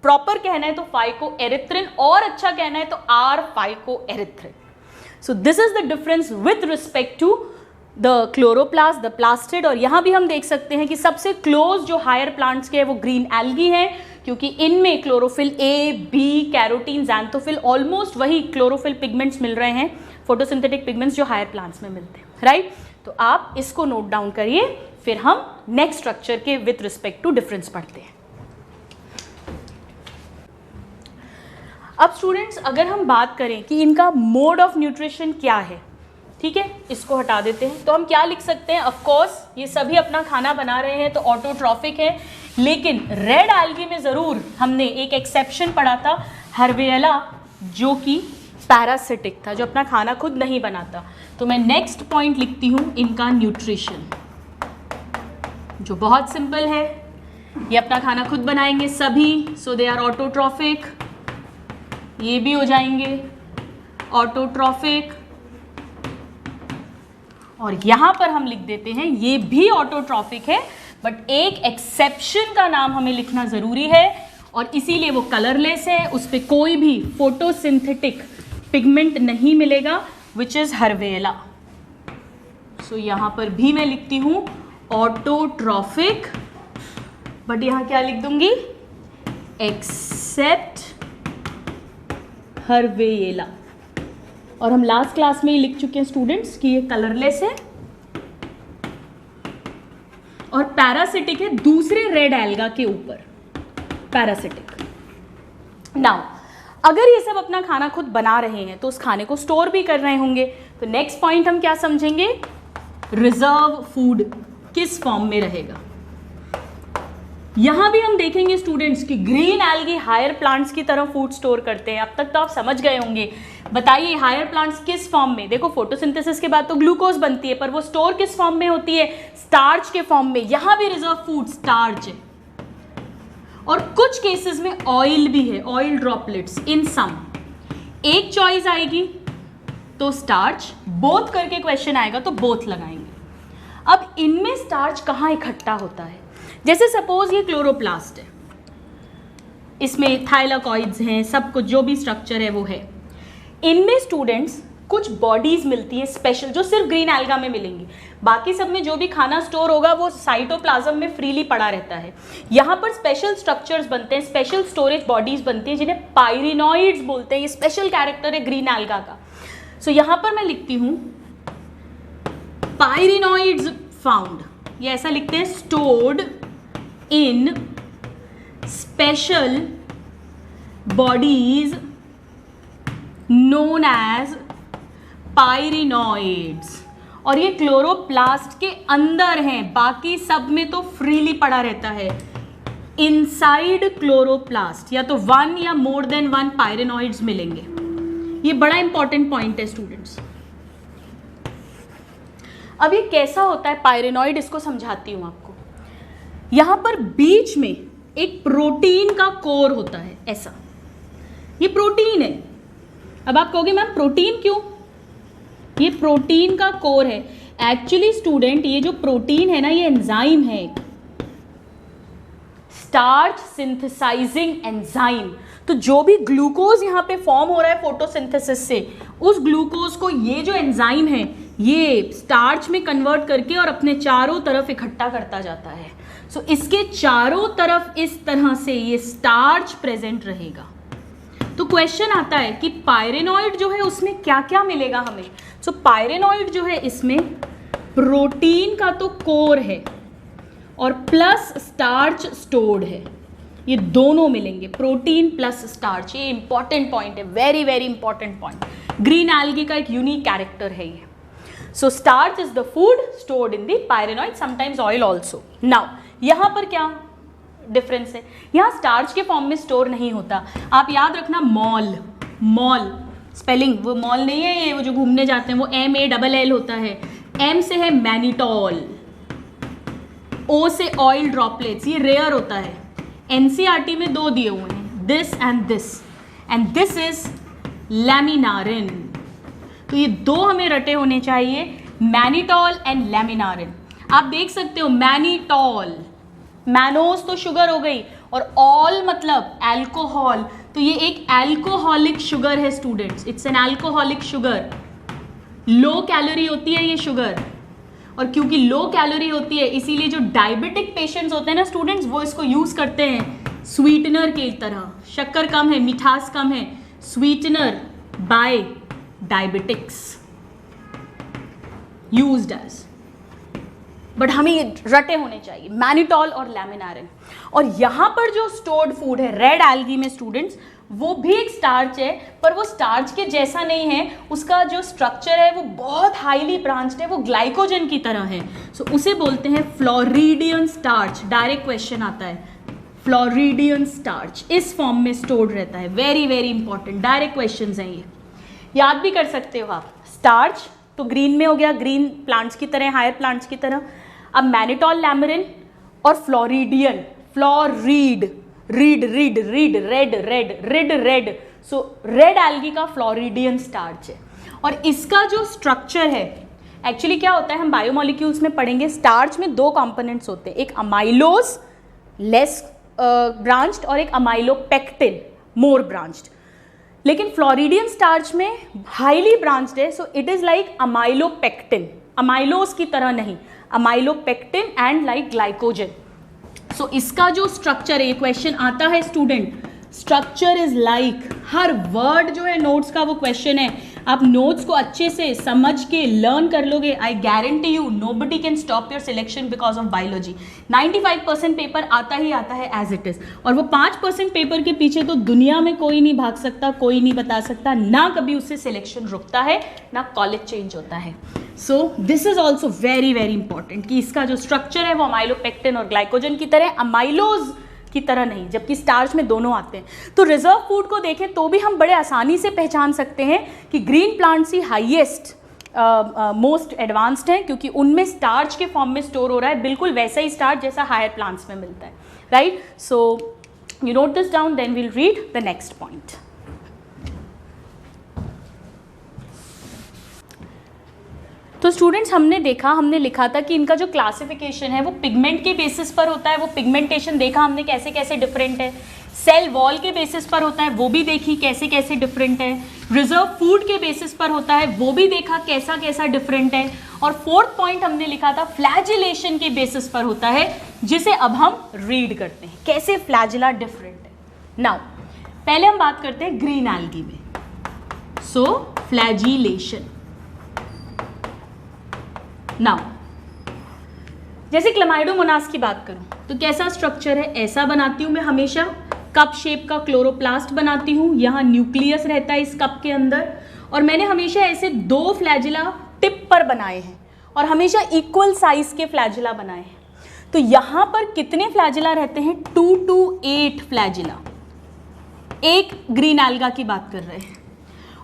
प्रॉपर कहना है तो फाइको एरिथ्रिन, और अच्छा कहना है तो R phycoerythrin. So this is the difference with respect to the chloroplast, the plastid. और यहाँ भी हम देख सकते हैं कि सबसे क्लोज जो हायर प्लांट्स के है वो ग्रीन एल्गी हैं, क्योंकि इनमें chlorophyll A, B, carotene, xanthophyll, almost वही क्लोरोफिल पिगमेंट्स मिल रहे हैं, फोटोसिंथेटिक पिगमेंट्स जो हायर प्लांट्स में मिलते हैं, राइट। तो आप इसको नोट डाउन करिए, फिर हम नेक्स्ट स्ट्रक्चर के विथ रिस्पेक्ट टू डिफरेंस पढ़ते हैं। अब स्टूडेंट्स अगर हम बात करें कि इनका मोड ऑफ न्यूट्रिशन क्या है, ठीक है, इसको हटा देते हैं, तो हम क्या लिख सकते हैं? ऑफ कोर्स ये सभी अपना खाना बना रहे हैं तो ऑटोट्रॉफिक है, लेकिन रेड एल्गी में ज़रूर हमने एक एक्सेप्शन पढ़ा था, हर्वेला, जो कि पैरासिटिक था, जो अपना खाना खुद नहीं बनाता। तो मैं नेक्स्ट पॉइंट लिखती हूँ इनका न्यूट्रिशन, जो बहुत सिंपल है। ये अपना खाना खुद बनाएंगे सभी, सो दे आर ऑटोट्रॉफिक। ये भी हो जाएंगे ऑटोट्रॉफिक, और यहाँ पर हम लिख देते हैं ये भी ऑटोट्रॉफिक है, बट एक एक्सेप्शन का नाम हमें लिखना ज़रूरी है, और इसीलिए वो कलरलेस है, उस पर कोई भी फोटोसिंथेटिक पिगमेंट नहीं मिलेगा, विच इज़ हर्वेला। सो यहाँ पर भी मैं लिखती हूँ ऑटोट्रॉफिक, बट यहाँ क्या लिख दूंगी? एक्सेप्ट हर्वेला। और हम लास्ट क्लास में ही लिख चुके हैं स्टूडेंट्स कि ये कलरलेस है और पैरासिटिक है दूसरे रेड एल्गा के ऊपर, पैरासिटिक। नाउ अगर ये सब अपना खाना खुद बना रहे हैं तो उस खाने को स्टोर भी कर रहे होंगे, तो नेक्स्ट पॉइंट हम क्या समझेंगे? रिजर्व फूड किस फॉर्म में रहेगा। यहां भी हम देखेंगे स्टूडेंट्स कि ग्रीन एल्गी हायर प्लांट्स की तरह फूड स्टोर करते हैं। अब तक तो आप समझ गए होंगे। बताइए हायर प्लांट्स किस फॉर्म में? देखो फोटोसिंथेसिस के बाद तो ग्लूकोज बनती है, पर वो स्टोर किस फॉर्म में होती है? स्टार्च के फॉर्म में। यहां भी रिजर्व फूड स्टार्च है, और कुछ केसेस में ऑयल भी है, ऑयल ड्रॉपलेट्स इन सम। एक चॉइस आएगी तो स्टार्च, बोथ करके क्वेश्चन आएगा तो बोथ लगाएंगे। अब इनमें स्टार्च कहाँ इकट्ठा होता है? जैसे सपोज ये क्लोरोप्लास्ट है, इसमें थाइलाकॉइड्स हैं, सब कुछ जो भी स्ट्रक्चर है वो है। इनमें स्टूडेंट्स कुछ बॉडीज मिलती हैं स्पेशल, जो सिर्फ ग्रीन एल्गा में मिलेंगी। बाकी सब में जो भी खाना स्टोर होगा वो साइटोप्लाज्म में फ्रीली पड़ा रहता है। यहाँ पर स्पेशल स्ट्रक्चर्स बनते हैं, स्पेशल स्टोरेज बॉडीज बनती हैं, जिन्हें पायरिनॉइड्स बोलते हैं। ये स्पेशल कैरेक्टर है ग्रीन एल्गा का। सो यहाँ पर मैं लिखती हूँ पायरिनॉइड्स फाउंड, ये ऐसा लिखते हैं, stored in special bodies known as pyrenoids. और ये क्लोरोप्लास्ट के अंदर हैं, बाकी सब में तो फ्रीली पड़ा रहता है। इनसाइड क्लोरोप्लास्ट या तो वन या मोर देन वन पायरिनॉइड्स मिलेंगे। ये बड़ा इंपॉर्टेंट पॉइंट है स्टूडेंट्स। अब ये कैसा होता है पायरिनॉइड, इसको समझाती हूं आपको। यहां पर बीच में एक प्रोटीन का कोर होता है, ऐसा ये प्रोटीन है। अब आप कहोगे मैम प्रोटीन क्यों? ये प्रोटीन का कोर है। एक्चुअली स्टूडेंट ये जो प्रोटीन है ना, ये एंजाइम है, स्टार्च सिंथेसाइजिंग एंजाइम। तो जो भी ग्लूकोज यहाँ पे फॉर्म हो रहा है फोटोसिंथेसिस से, उस ग्लूकोज को ये जो एंजाइम है ये स्टार्च में कन्वर्ट करके और अपने चारों तरफ इकट्ठा करता जाता है। सो इसके चारों तरफ इस तरह से ये स्टार्च प्रेजेंट रहेगा। तो क्वेश्चन आता है कि पायरेनॉइड जो है उसमें क्या क्या मिलेगा हमें। सो पायरेनॉइड जो है इसमें प्रोटीन का तो कोर है और प्लस स्टार्च स्टोर्ड है, ये दोनों मिलेंगे, प्रोटीन प्लस स्टार्च। ये इंपॉर्टेंट पॉइंट है, very very important point. Green algae का एक यूनिक कैरेक्टर है ये। So starch is the food stored in the pyrenoid, sometimes oil also. Now यहाँ पर क्या डिफरेंस है, यहाँ स्टार्च के फॉर्म में स्टोर नहीं होता। आप याद रखना मॉल, मॉल स्पेलिंग वो मॉल नहीं है, ये वो जो घूमने जाते हैं वो MALL होता है। M से है मैनिटॉल, O से ऑयल ड्रॉपलेट्स, ये रेयर होता है। NCERT में दो दिए हुए हैं, दिस एंड दिस इज लैमिनारिन। तो ये दो हमें रटे होने चाहिए, मैनिटॉल एंड लैमिनारिन। आप देख सकते हो मैनिटॉल, मैनोस तो शुगर हो गई और ऑल मतलब अल्कोहल, तो ये एक अल्कोहलिक शुगर है students, it's an alcoholic sugar. Low calorie होती है ये शुगर, और क्योंकि लो कैलोरी होती है इसीलिए जो डायबिटिक पेशेंट्स होते हैं ना स्टूडेंट्स, वो इसको यूज करते हैं स्वीटनर की तरह। शक्कर कम है, मिठास कम है, sweetener by diabetics used as. But हमें ये रटे होने चाहिए, मैनिटॉल और लैमिनारिन। और यहाँ पर जो स्टोर्ड फूड है रेड एल्गी में स्टूडेंट्स, वो भी एक स्टार्च है, पर वो स्टार्च के जैसा नहीं है, उसका जो स्ट्रक्चर है वो बहुत हाईली ब्रांच्ड है, वो ग्लाइकोजन की तरह है। सो उसे बोलते हैं फ्लोरिडियन स्टार्च। डायरेक्ट क्वेश्चन आता है, फ्लोरिडियन स्टार्च इस फॉर्म में स्टोर्ड रहता है। Very very important direct questions हैं ये, याद भी कर सकते हो आप। स्टार्च तो ग्रीन में हो गया, ग्रीन प्लांट्स की तरह, हायर प्लांट्स की तरह। अब मैनिटॉल, लैमिनारिन और floridean, florid, read read read, red red, rid red. So red algae का फ्लोरिडियन स्टार्च है। और इसका जो स्ट्रक्चर है एक्चुअली क्या होता है, हम बायोमोलिक्यूल्स में पढ़ेंगे, स्टार्च में दो कंपोनेंट्स होते हैं, एक अमाइलोज लेस ब्रांच्ड और एक अमाइलोपेक्टिन मोर ब्रांच्ड। लेकिन फ्लोरिडियन स्टार्च में हाईली ब्रांच्ड है, so it is like amylopectin, amylose की तरह नहीं, अमाइलोपेक्टिन एंड लाइक ग्लाइकोजन। सो इसका जो स्ट्रक्चर है, ये क्वेश्चन आता है student, structure is like, her word जो है नोट्स का वो क्वेश्चन है। आप नोट्स को अच्छे से समझ के लर्न कर लोगे, I guarantee you nobody can stop your selection because of biology. 95% paper आता ही आता है एज इट इज, और वो 5% पेपर के पीछे तो दुनिया में कोई नहीं भाग सकता, कोई नहीं बता सकता, ना कभी उससे सिलेक्शन रुकता है, ना कॉलेज चेंज होता है। सो this is also very very important कि इसका जो स्ट्रक्चर है वो अमाइलोपेक्टिन और ग्लाइकोजन की तरह, अमाइलोज की तरह नहीं, जबकि स्टार्च में दोनों आते हैं। तो रिजर्व फूड को देखें तो भी हम बड़े आसानी से पहचान सकते हैं कि ग्रीन प्लांट्स ही हाईएस्ट मोस्ट एडवांस्ड हैं, क्योंकि उनमें स्टार्च के फॉर्म में स्टोर हो रहा है, बिल्कुल वैसा ही स्टार्च जैसा हायर प्लांट्स में मिलता है, right. So you note this down, then we'll read the next point. तो स्टूडेंट्स हमने देखा, हमने लिखा था कि इनका जो क्लासिफिकेशन है वो पिगमेंट के बेसिस पर होता है, वो पिगमेंटेशन देखा हमने कैसे कैसे डिफरेंट है। सेल वॉल के बेसिस पर होता है, वो भी देखी कैसे कैसे डिफरेंट है। रिजर्व फूड के बेसिस पर होता है, वो भी देखा कैसा कैसा डिफरेंट है। और फोर्थ पॉइंट हमने लिखा था फ्लैजिलेशन के बेसिस पर होता है, जिसे अब हम रीड करते हैं कैसे फ्लैजिला डिफरेंट है। नाउ पहले हम बात करते हैं ग्रीन एल्गी में। सो फ्लैजिलेशन, नाउ जैसे क्लमाइडोमोनास की बात करूं तो कैसा स्ट्रक्चर है, ऐसा बनाती हूं मैं हमेशा, कप शेप का क्लोरोप्लास्ट बनाती हूं, यहां न्यूक्लियस रहता है इस कप के अंदर, और मैंने हमेशा ऐसे दो फ्लैजिला टिप पर बनाए हैं और हमेशा इक्वल साइज के फ्लैजिला बनाए हैं। तो यहां पर कितने फ्लैजिला रहते हैं, 2 to 8 फ्लैजिला, एक ग्रीन एल्गा की बात कर रहे हैं,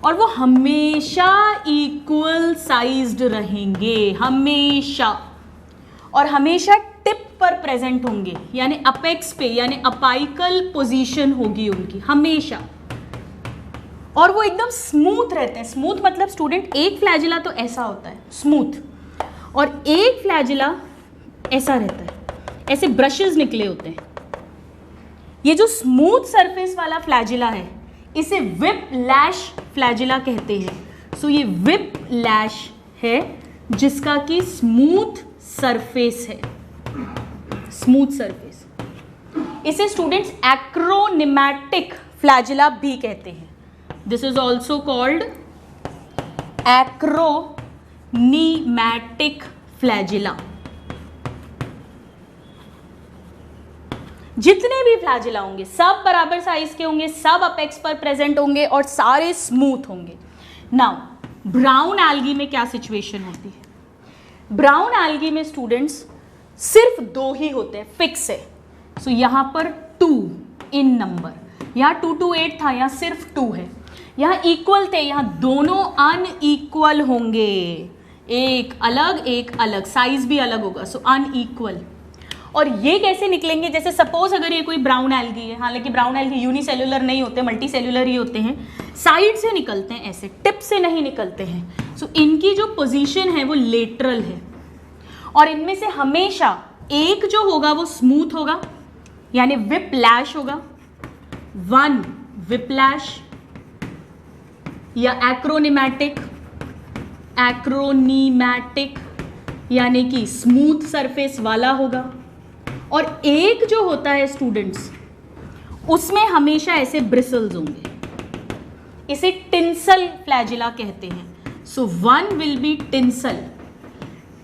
और वो हमेशा इक्वल साइज्ड रहेंगे, हमेशा, और हमेशा टिप पर प्रेजेंट होंगे, यानी अपेक्स पे, यानी अपाइकल पोजीशन होगी उनकी हमेशा, और वो एकदम स्मूथ रहते हैं। स्मूथ मतलब स्टूडेंट एक फ्लैजिला तो ऐसा होता है स्मूथ, और एक फ्लैजिला ऐसा रहता है, ऐसे ब्रशेस निकले होते हैं, ये जो स्मूथ सरफेस वाला फ्लैजिला है इसे विप लैश फ्लैजिला कहते हैं। सो ये विप लैश है जिसका कि स्मूथ सरफेस है, स्मूथ सरफेस। इसे स्टूडेंट्स एक्रोनिमैटिक फ्लैजिला भी कहते हैं। This is also called acronematic flagella. जितने भी फ्लैजिला होंगे सब बराबर साइज के होंगे, सब अपेक्स पर प्रेजेंट होंगे और सारे स्मूथ होंगे। नाउ ब्राउन एल्गी में क्या सिचुएशन होती है? ब्राउन एल्गी में स्टूडेंट्स सिर्फ 2 ही होते हैं, फिक्स है। सो यहां पर 2 इन नंबर, यहां 2 to 8 था, यहां सिर्फ 2 है। यहां इक्वल थे, यहां दोनों अनइक्वल होंगे, एक अलग, साइज भी अलग होगा, सो अनइक्वल। और ये कैसे निकलेंगे? जैसे सपोज अगर ये कोई ब्राउन एल्गी है, हालांकि ब्राउन एल्गी यूनिसेल्युलर नहीं होते, मल्टी सेल्युलर ही होते हैं, साइड से निकलते हैं, ऐसे टिप से नहीं निकलते हैं। सो इनकी जो पोजीशन है वो लेटरल है और इनमें से हमेशा एक जो होगा वो स्मूथ होगा, यानी विप लैश होगा, 1 विप लैश या एक्रोनिमैटिक यानी कि स्मूथ सरफेस वाला होगा। और एक जो होता है स्टूडेंट्स उसमें हमेशा ऐसे ब्रिसल्स होंगे, इसे टिंसल फ्लैजिला कहते हैं। सो 1 विल बी टिंसल,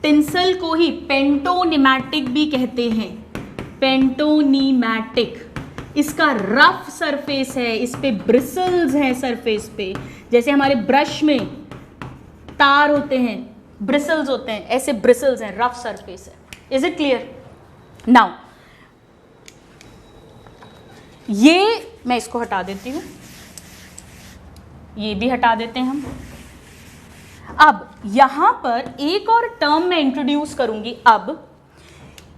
टिंसल को ही पेंटोनिमैटिक भी कहते हैं, पेंटोनिमैटिक। इसका रफ सरफेस है, इस पे ब्रिसल्स हैं सरफेस पे, जैसे हमारे ब्रश में तार होते हैं, ब्रिसल्स होते हैं, ऐसे ब्रिसल्स हैं, रफ सरफेस है। Is it clear? नाउ ये मैं इसको हटा देती हूं, ये भी हटा देते हैं हम। अब यहां पर एक और टर्म मैं इंट्रोड्यूस करूंगी। अब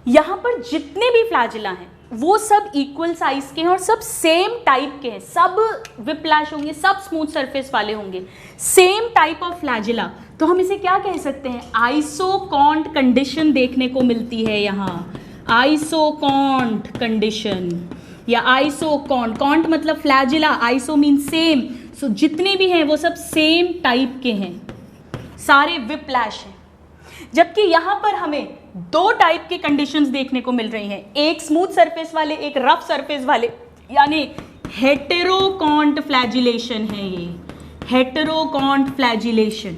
यहां पर जितने भी फ्लैजिला हैं वो सब इक्वल साइज के हैं और सब सेम टाइप के हैं, सब विप्लैश होंगे, सब स्मूथ सरफेस वाले होंगे, सेम टाइप ऑफ फ्लैजिला। तो हम इसे क्या कह सकते हैं? आइसोकॉन्ट कंडीशन देखने को मिलती है यहाँ, आइसोकॉन्ट कंडीशन या आइसोकॉन्ट। कॉन्ट मतलब फ्लैजिला, आइसो मीन सेम। सो जितने भी हैं वो सब सेम टाइप के हैं, सारे विप्लैश हैं। जबकि यहां पर हमें 2 टाइप के कंडीशंस देखने को मिल रही हैं, एक स्मूथ सरफेस वाले, एक रफ सरफेस वाले, यानी हेटेरोकॉन्ट फ्लैजिलेशन है ये, हेटेरोकॉन्ट फ्लैजिलेशन।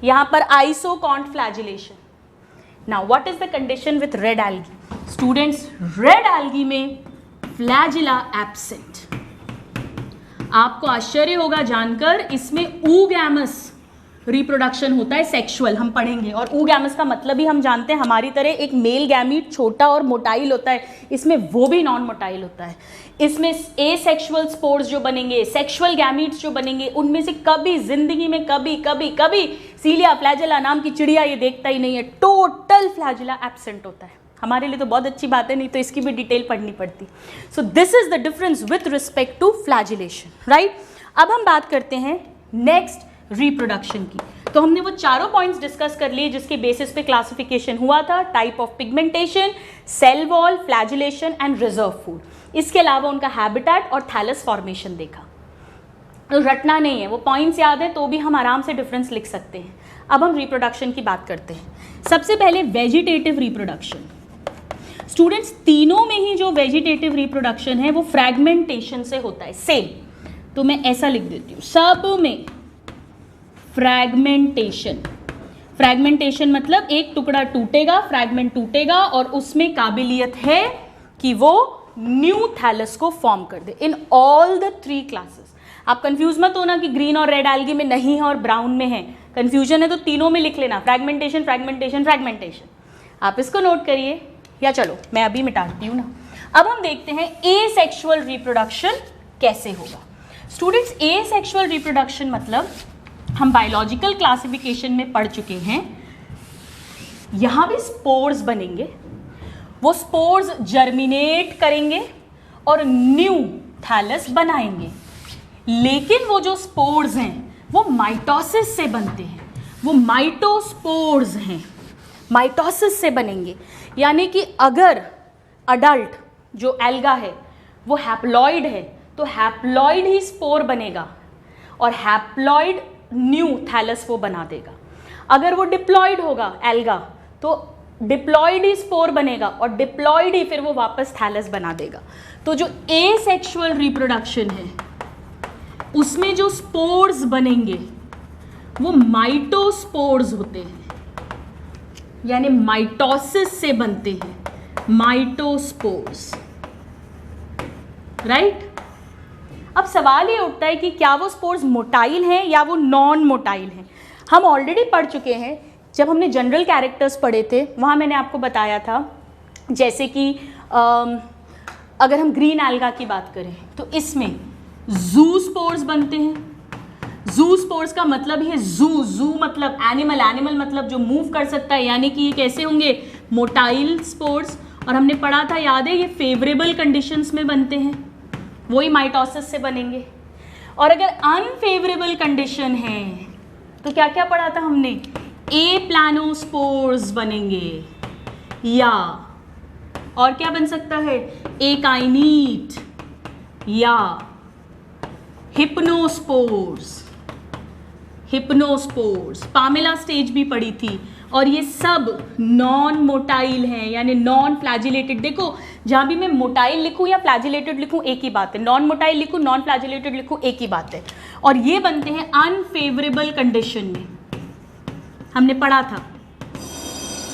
यहां पर isoquant flagellation. Now what is the condition with red algae? Students red algae में फ्लैजिला एब्सेंट। आपको आश्चर्य होगा जानकर, इसमें oogamous रिप्रोडक्शन होता है, सेक्सुअल, हम पढ़ेंगे। और oogamous का मतलब ही हम जानते हैं, हमारी तरह एक मेल गैमीट छोटा और मोटाइल होता है, इसमें वो भी नॉन मोटाइल होता है। इसमें एसेक्सुअल स्पोर्स जो बनेंगे, सेक्सुअल गैमीट्स जो बनेंगे, उनमें से कभी जिंदगी में कभी सीलिया फ्लैजिला नाम की चिड़िया ये देखता ही नहीं है, टोटल फ्लैजिला एब्सेंट होता है। हमारे लिए तो बहुत अच्छी बात है, नहीं तो इसकी भी डिटेल पढ़नी पड़ती। So this is the difference with respect to flagellation, right. अब हम बात करते हैं नेक्स्ट रिप्रोडक्शन की। तो हमने वो चारों पॉइंट्स डिस्कस कर लिए जिसके बेसिस पे क्लासिफिकेशन हुआ था, type of pigmentation, cell wall, flagellation and reserve food. इसके अलावा उनका हैबिटेट और थैलस फॉर्मेशन देखा। तो रटना नहीं है, वो पॉइंट्स याद है तो भी हम आराम से डिफरेंस लिख सकते हैं। अब हम रिप्रोडक्शन की बात करते हैं। सबसे पहले वेजिटेटिव रिप्रोडक्शन। स्टूडेंट्स तीनों में ही जो वेजिटेटिव रिप्रोडक्शन है वो फ्रैगमेंटेशन से होता है, सेम। तो मैं ऐसा लिख देती हूँ, सब में फ्रैगमेंटेशन। फ्रैगमेंटेशन मतलब एक टुकड़ा टूटेगा, फ्रैगमेंट टूटेगा और उसमें काबिलियत है कि वो न्यू थैलस को फॉर्म कर दे इन ऑल द 3 क्लासेस। आप कंफ्यूज मत होना कि ग्रीन और रेड एल्गी में नहीं है और ब्राउन में है, कंफ्यूजन है तो तीनों में लिख लेना, फ्रैगमेंटेशन फ्रैगमेंटेशन फ्रैगमेंटेशन। आप इसको नोट करिए, या चलो मैं अभी मिटाती हूँ ना। अब हम देखते हैं एसेक्सुअल रिप्रोडक्शन कैसे होगा। स्टूडेंट्स एसेक्सुअल रिप्रोडक्शन मतलब हम बायोलॉजिकल क्लासिफिकेशन में पढ़ चुके हैं, यहां भी स्पोर्स बनेंगे, वो स्पोर्स जर्मिनेट करेंगे और न्यू थैलस बनाएंगे। लेकिन वो जो स्पोर्स हैं वो माइटोसिस से बनते हैं, वो माइटोस्पोर्स हैं, माइटोसिस से बनेंगे। यानी कि अगर अडल्ट जो एल्गा है वो हैप्लॉइड है तो हैप्लॉइड ही स्पोर बनेगा और हैप्लॉइड न्यू थैलस वो बना देगा। अगर वो डिप्लॉइड होगा एल्गा तो डिप्लॉइड ही स्पोर बनेगा और डिप्लॉइड ही फिर वो वापस थैलस बना देगा। तो जो एसेक्सुअल रिप्रोडक्शन है उसमें जो स्पोर्स बनेंगे वो माइटोस्पोर्स होते हैं, यानी माइटोसिस से बनते हैं, माइटोस्पोर्स, राइट। अब सवाल ये उठता है कि क्या वो स्पोर्स मोटाइल हैं या वो नॉन मोटाइल हैं। हम ऑलरेडी पढ़ चुके हैं, जब हमने जनरल कैरेक्टर्स पढ़े थे वहाँ मैंने आपको बताया था, जैसे कि अगर हम ग्रीन एल्गा की बात करें तो इसमें जू स्पोर्स बनते हैं। जू स्पोर्स का मतलब ही है जू, जू मतलब एनिमल, एनिमल मतलब जो मूव कर सकता है, यानी कि ये कैसे होंगे, मोटाइल स्पोर्स। और हमने पढ़ा था, याद है, ये फेवरेबल कंडीशंस में बनते हैं, वही माइटोसिस से बनेंगे। और अगर अनफेवरेबल कंडीशन है तो क्या क्या पढ़ा था हमने, ए प्लानोस्पोर्स बनेंगे, या और क्या बन सकता है, ए काइनीट या हिप्नोस्पोर्स, हिप्नोस्पोर्स। पामेला स्टेज भी पढ़ी थी। और ये सब नॉन मोटाइल हैं, यानी नॉन फ्लैजिलेटेड। देखो जहाँ भी मैं मोटाइल लिखूँ या फ्लैजिलेटेड लिखूँ एक ही बात है, नॉन मोटाइल लिखूँ नॉन फ्लैजिलेटेड लिखूँ एक ही बात है। और ये बनते हैं अनफेवरेबल कंडीशन में, हमने पढ़ा था।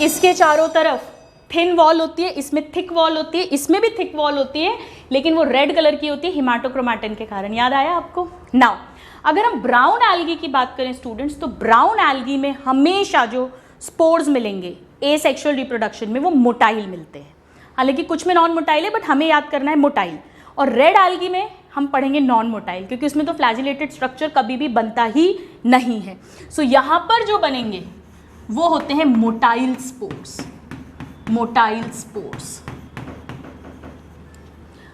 इसके चारों तरफ थिन वॉल होती है, इसमें थिक वॉल होती है, इसमें भी थिक वॉल होती है, लेकिन वो रेड कलर की होती है हिमाटोक्रोमैटिन के कारण। याद आया आपको? नाउ अगर हम ब्राउन एल्गी की बात करें स्टूडेंट्स, तो ब्राउन एल्गी में हमेशा जो स्पोर्स मिलेंगे एसेक्सुअल रिप्रोडक्शन में वो मोटाइल मिलते हैं, हालांकि कुछ में नॉन मोटाइल है, बट हमें याद करना है मोटाइल। और रेड एल्गी में हम पढ़ेंगे नॉन मोटाइल, क्योंकि उसमें तो फ्लैजिलेटेड स्ट्रक्चर कभी भी बनता ही नहीं है। सो यहाँ पर जो बनेंगे वो होते हैं मोटाइल स्पोर्स, मोटाइल स्पोर्स।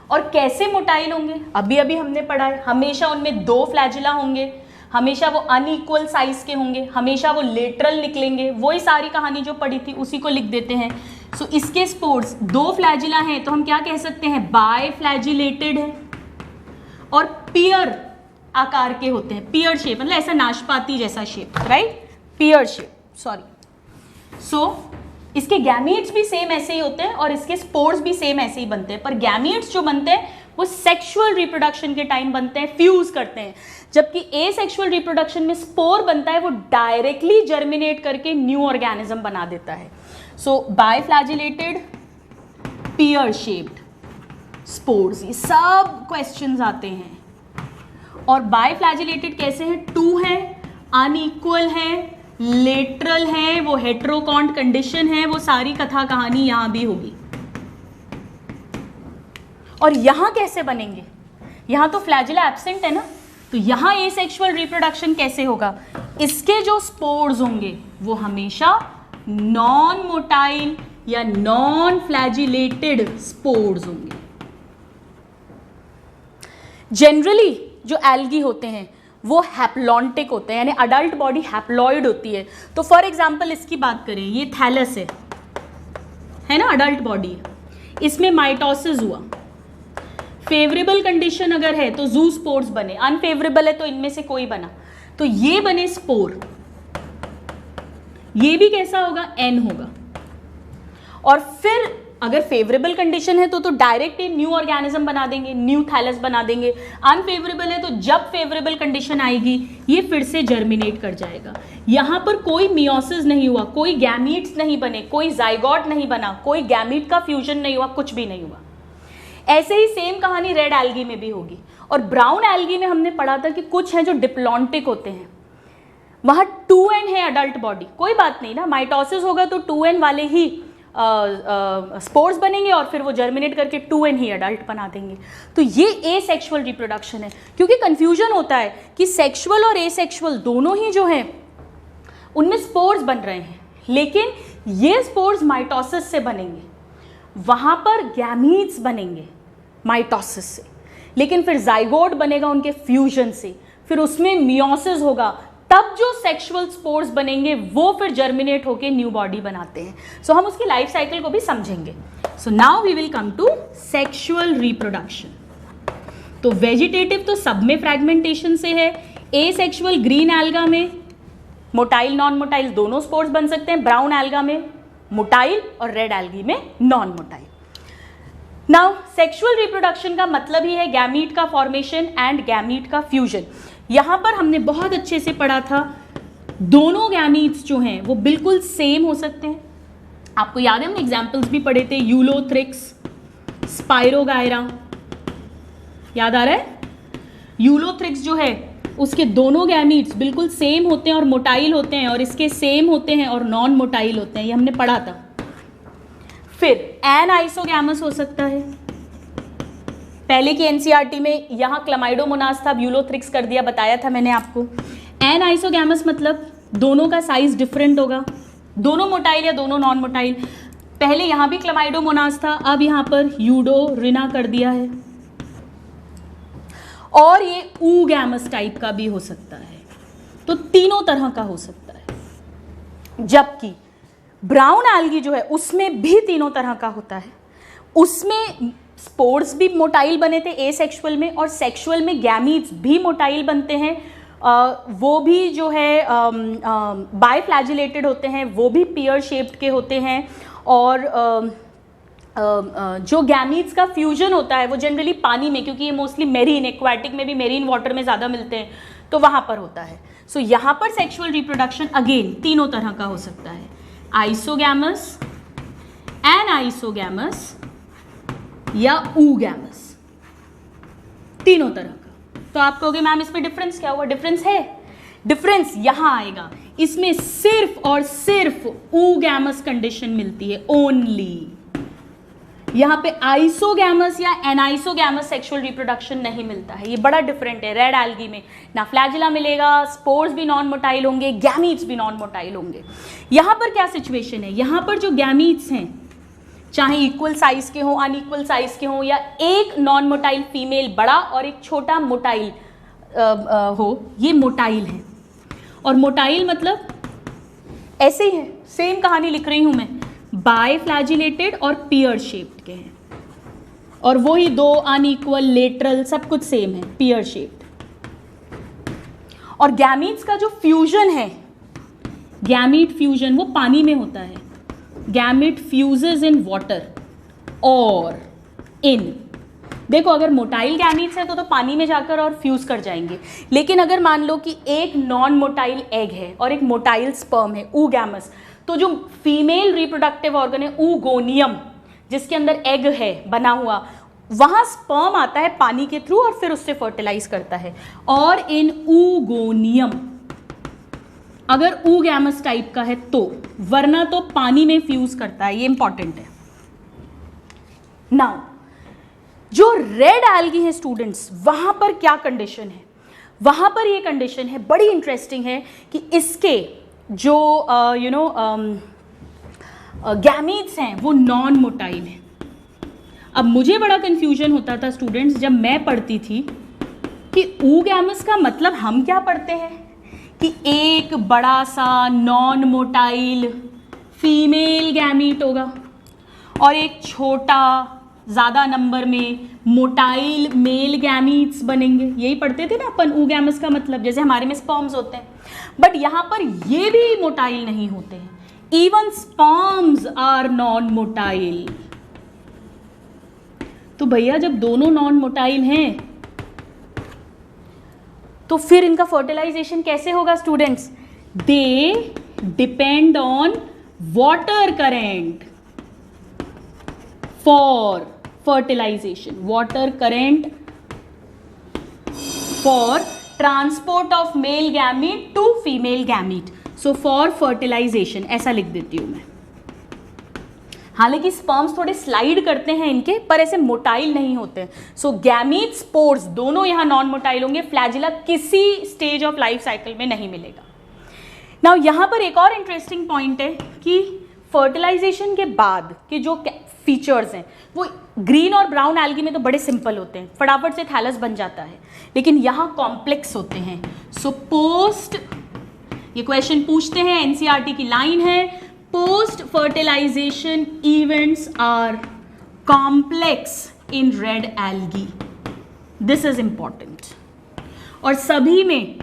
और कैसे मोटाइल होंगे, अभी अभी हमने पढ़ा है, हमेशा उनमें दो फ्लैजिला होंगे, हमेशा वो अनइक्वल साइज के होंगे, हमेशा वो लेटरल निकलेंगे। वही सारी कहानी जो पढ़ी थी उसी को लिख देते हैं। सो इसके स्पोर्स दो फ्लैजिला हैं तो हम क्या कह सकते हैं, बाय फ्लैजिलेटेड है और पियर आकार के होते हैं, पियर शेप मतलब ऐसा नाशपाती जैसा shape, right, pear shape, sorry. So इसके गैमीट्स भी सेम ऐसे ही होते हैं और इसके स्पोर्स भी सेम ऐसे ही बनते हैं, पर गैमीट्स जो बनते हैं वो सेक्सुअल रिप्रोडक्शन के टाइम बनते हैं, फ्यूज करते हैं, जबकि एसेक्सुअल रिप्रोडक्शन में स्पोर बनता है वो डायरेक्टली जर्मिनेट करके न्यू ऑर्गेनिज्म बना देता है। सो बायफ्लैजिलेटेड, पियर शेप्ड स्पोर्स, ये सब क्वेश्चंस आते हैं। और बायफ्लैजिलेटेड कैसे हैं, टू है, अनइक्वल है, लेटरल है, वो हेट्रोकॉन्ट कंडीशन है, वो सारी कथा कहानी यहां भी होगी। और यहां कैसे बनेंगे, यहां तो फ्लैजिला एब्सेंट है ना, तो यहां एसेक्सुअल रिप्रोडक्शन कैसे होगा, इसके जो स्पोर्स होंगे वो हमेशा नॉन मोटाइल या नॉन फ्लैजिलेटेड स्पोर्स होंगे। जनरली जो एल्गी होते हैं वो हैप्लॉन्टिक होते हैं, यानी अडल्ट बॉडी हैप्लॉइड होती है। तो फॉर एग्जांपल इसकी बात करें, ये थैलस है ना, अडल्ट बॉडी, इसमें माइटोसिस हुआ, फेवरेबल कंडीशन अगर है तो जू स्पोर्स बने, अनफेवरेबल है तो इनमें से कोई बना, तो ये बने स्पोर, ये भी कैसा होगा, एन होगा। और फिर अगर फेवरेबल कंडीशन है तो डायरेक्ट न्यू ऑर्गेनिज्म बना देंगे, न्यू थैलस बना देंगे। अनफेवरेबल है तो जब फेवरेबल कंडीशन आएगी ये फिर से जर्मिनेट कर जाएगा। यहाँ पर कोई मियोसिस नहीं हुआ, कोई गैमीट्स नहीं बने, कोई जाइगोट नहीं बना, कोई गैमीट का फ्यूजन नहीं हुआ, कुछ भी नहीं हुआ। ऐसे ही सेम कहानी रेड एल्गी में भी होगी। और ब्राउन एल्गी में हमने पढ़ा था कि कुछ हैं जो डिप्लॉन्टिक होते हैं, वहाँ 2n है अडल्ट बॉडी, कोई बात नहीं ना, माइटोसिस होगा तो 2n वाले ही स्पोर्स बनेंगे और फिर वो जर्मिनेट करके 2n ही अडल्ट बना देंगे। तो ये एसेक्सुअल रिप्रोडक्शन है, क्योंकि कंफ्यूजन होता है कि सेक्सुअल और एसेक्सुअल दोनों ही जो हैं उनमें स्पोर्स बन रहे हैं, लेकिन ये स्पोर्स माइटोसिस से बनेंगे, वहाँ पर गैमीट्स बनेंगे माइटोसिस से, लेकिन फिर जाइगोट बनेगा उनके फ्यूजन से, फिर उसमें मियोसिस होगा, तब जो सेक्सुअल स्पोर्स बनेंगे वो फिर जर्मिनेट होके न्यू बॉडी बनाते हैं। सो हम उसकी लाइफ साइकिल को भी समझेंगे। So now we will come to sexual reproduction. तो वेजिटेटिव तो सब में फ्रैगमेंटेशन से है, एसेक्सुअल ग्रीन एल्गा में मोटाइल नॉन मोटाइल दोनों स्पोर्स बन सकते हैं, ब्राउन एल्गा में मोटाइल और रेड एल्गी में non motile. Now sexual reproduction का मतलब ही है गैमीट का फॉर्मेशन एंड गैमीट का फ्यूजन। यहां पर हमने बहुत अच्छे से पढ़ा था, दोनों गैमीट्स जो हैं वो बिल्कुल सेम हो सकते हैं। आपको याद है हमने एग्जाम्पल्स भी पढ़े थे, यूलोथ्रिक्स, स्पाइरोगायरा, याद आ रहा है? यूलोथ्रिक्स जो है उसके दोनों गैमीट्स बिल्कुल सेम होते हैं और मोटाइल होते हैं, और इसके सेम होते हैं और नॉन मोटाइल होते हैं, ये हमने पढ़ा था। फिर एन आइसोगैमस हो सकता है, पहले की एनसीईआरटी में यहाँ क्लमाइडोमोनास था, यूलोथ्रिक्स कर दिया, बताया था मैंने आपको। एन आइसोगैमस मतलब दोनों का साइज डिफरेंट होगा, दोनों मोटाइल या दोनों नॉन मोटाइल। पहले यहाँ भी क्लमाइडोमोनास था, अब यहाँ पर यूडोरिना कर दिया है। और ये ऊगैमस टाइप का भी हो सकता है, तो तीनों तरह का हो सकता है। जबकि ब्राउन एल्गी जो है उसमें भी तीनों तरह का होता है, उसमें स्पोर्स भी मोटाइल बने थे एसेक्सुअल में, और सेक्सुअल में गैमीट्स भी मोटाइल बनते हैं, वो भी जो है बाइफ्लैजिलेटेड होते हैं, वो भी पियर शेप्ड के होते हैं, और जो गैमीट्स का फ्यूजन होता है वो जनरली पानी में, क्योंकि ये मोस्टली मेरीन, एक्वाटिक में भी मेरीन वाटर में ज़्यादा मिलते हैं, तो वहाँ पर होता है। सो यहाँ पर सेक्सुअल रिप्रोडक्शन अगेन तीनों तरह का हो सकता है, आइसोगैमस, एनाइसोगैमस या ऊगैमस, तीनों तरह का। तो आप कहोगे मैम इसमें डिफरेंस क्या हुआ? डिफरेंस है, डिफरेंस यहाँ आएगा, इसमें सिर्फ और सिर्फ ऊगैमस कंडीशन मिलती है ओनली। यहाँ पे आइसोगैमस या एनाइसोगैमस सेक्सुअल रिप्रोडक्शन नहीं मिलता है, ये बड़ा डिफरेंट है। रेड एल्गी में ना फ्लैजिला मिलेगा, स्पोर्स भी नॉन मोटाइल होंगे, गैमीट्स भी नॉन मोटाइल होंगे। यहाँ पर क्या सिचुएशन है, यहाँ पर जो गैमीट्स हैं चाहे इक्वल साइज के हों, अनइक्वल साइज के हों, या एक नॉन मोटाइल फीमेल बड़ा और एक छोटा मोटाइल हो, ये मोटाइल है। और मोटाइल मतलब ऐसे ही है, सेम कहानी लिख रही हूं मैं, बाइफ्लैजिलेटेड और पियर शेप्ड के हैं, और वही दो अनइक्वल लेटरल सब कुछ सेम है, पियर शेप्ड। और गैमीट्स का जो फ्यूजन है, गैमीट फ्यूजन वो पानी में होता है। गैमीट फ्यूजेस इन वाटर और इन, देखो अगर मोटाइल गैमीट्स है तो पानी में जाकर और फ्यूज कर जाएंगे, लेकिन अगर मान लो कि एक नॉन मोटाइल एग है और एक मोटाइल स्पर्म है, ऊगैमस, तो जो फीमेल रिप्रोडक्टिव ऑर्गन है ऊगोनियम, जिसके अंदर एग है बना हुआ, वहाँ स्पर्म आता है पानी के थ्रू और फिर उससे फर्टिलाइज करता है। और इन ऊगोनियम अगर ऊगैमस टाइप का है तो, वरना तो पानी में फ्यूज करता है, ये इंपॉर्टेंट है। नाउ जो रेड एल्गी है स्टूडेंट्स, वहां पर क्या कंडीशन है? वहां पर ये कंडीशन है, बड़ी इंटरेस्टिंग है, कि इसके जो गैमीट्स हैं वो नॉन मोटाइल हैं। अब मुझे बड़ा कंफ्यूजन होता था स्टूडेंट्स जब मैं पढ़ती थी कि ऊगैमस का मतलब हम क्या पढ़ते हैं कि एक बड़ा सा नॉन मोटाइल फीमेल गैमीट होगा और एक छोटा ज़्यादा नंबर में मोटाइल मेल गैमीट्स बनेंगे, यही पढ़ते थे ना अपन ऊगैमस का मतलब, जैसे हमारे में स्पर्म्स होते हैं। बट यहाँ पर ये भी मोटाइल नहीं होते हैं, even sperms are non motile. तो भैया जब दोनों नॉन मोटाइल हैं तो फिर इनका फर्टिलाइजेशन कैसे होगा students? They depend on water current for fertilization, water current for transport of male gamete to female gamete, so for fertilization ऐसा लिख देती हूँ मैं। हालांकि स्पर्म्स थोड़े स्लाइड करते हैं इनके, पर ऐसे मोटाइल नहीं होते। सो गैमीट स्पोर्स दोनों यहाँ नॉन मोटाइल होंगे, फ्लैजिला किसी स्टेज ऑफ लाइफ साइकिल में नहीं मिलेगा। नाउ यहाँ पर एक और इंटरेस्टिंग पॉइंट है कि फर्टिलाइजेशन के बाद के जो फीचर्स हैं वो ग्रीन और ब्राउन एल्गी में तो बड़े सिंपल होते हैं, फटाफट से थैलस बन जाता है, लेकिन यहाँ कॉम्प्लेक्स होते हैं। सो पोस्ट, ये क्वेश्चन पूछते हैं, एनसीईआरटी की लाइन है, post fertilization events are complex in red algae. This is important. और सभी में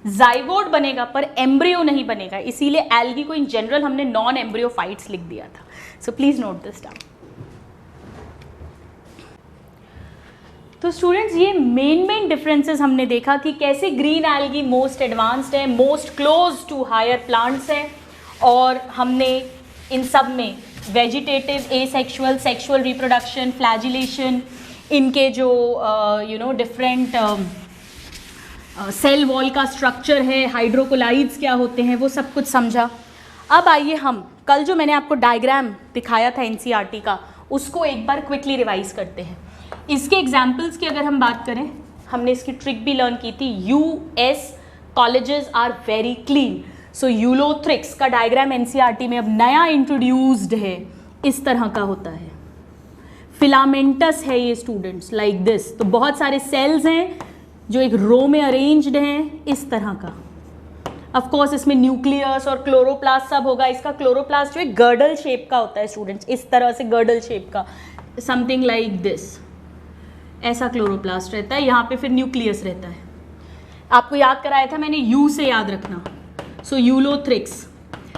जाइगोट बनेगा पर एम्ब्रियो नहीं बनेगा, इसीलिए एल्गी को इन जनरल हमने नॉन एम्ब्रियोफाइट्स लिख दिया था। So please note this down. तो स्टूडेंट्स ये मेन डिफरेंसेस हमने देखा कि कैसे ग्रीन एल्गी मोस्ट एडवांस्ड है, most close to higher plants है, और हमने इन सब में vegetative, asexual, sexual reproduction, flagellation, इनके जो डिफरेंट सेल वॉल का स्ट्रक्चर है, हाइड्रोकोलाइड्स क्या होते हैं, वो सब कुछ समझा। अब आइए हम कल जो मैंने आपको डायग्राम दिखाया था एनसीईआरटी का, उसको एक बार क्विकली रिवाइज करते हैं। इसके एग्जाम्पल्स की अगर हम बात करें, हमने इसकी ट्रिक भी लर्न की थी। US colleges are very clean, so ulothrix का डायग्राम एनसीईआरटी में अब नया इंट्रोड्यूस्ड है, इस तरह का होता है। फिलामेंटस है ये स्टूडेंट्स, लाइक दिस। तो बहुत सारे सेल्स हैं जो एक रो में अरेंज्ड हैं, इस तरह का। ऑफ कोर्स इसमें न्यूक्लियस और क्लोरोप्लास्ट सब होगा। इसका क्लोरोप्लास्ट जो है गर्डल शेप का होता है स्टूडेंट्स, इस तरह से गर्डल शेप का, समथिंग लाइक दिस, ऐसा क्लोरोप्लास्ट रहता है। यहाँ पे फिर न्यूक्लियस रहता है। आपको याद कराया था मैंने, यू से याद रखना। सो यूलोथ्रिक्स।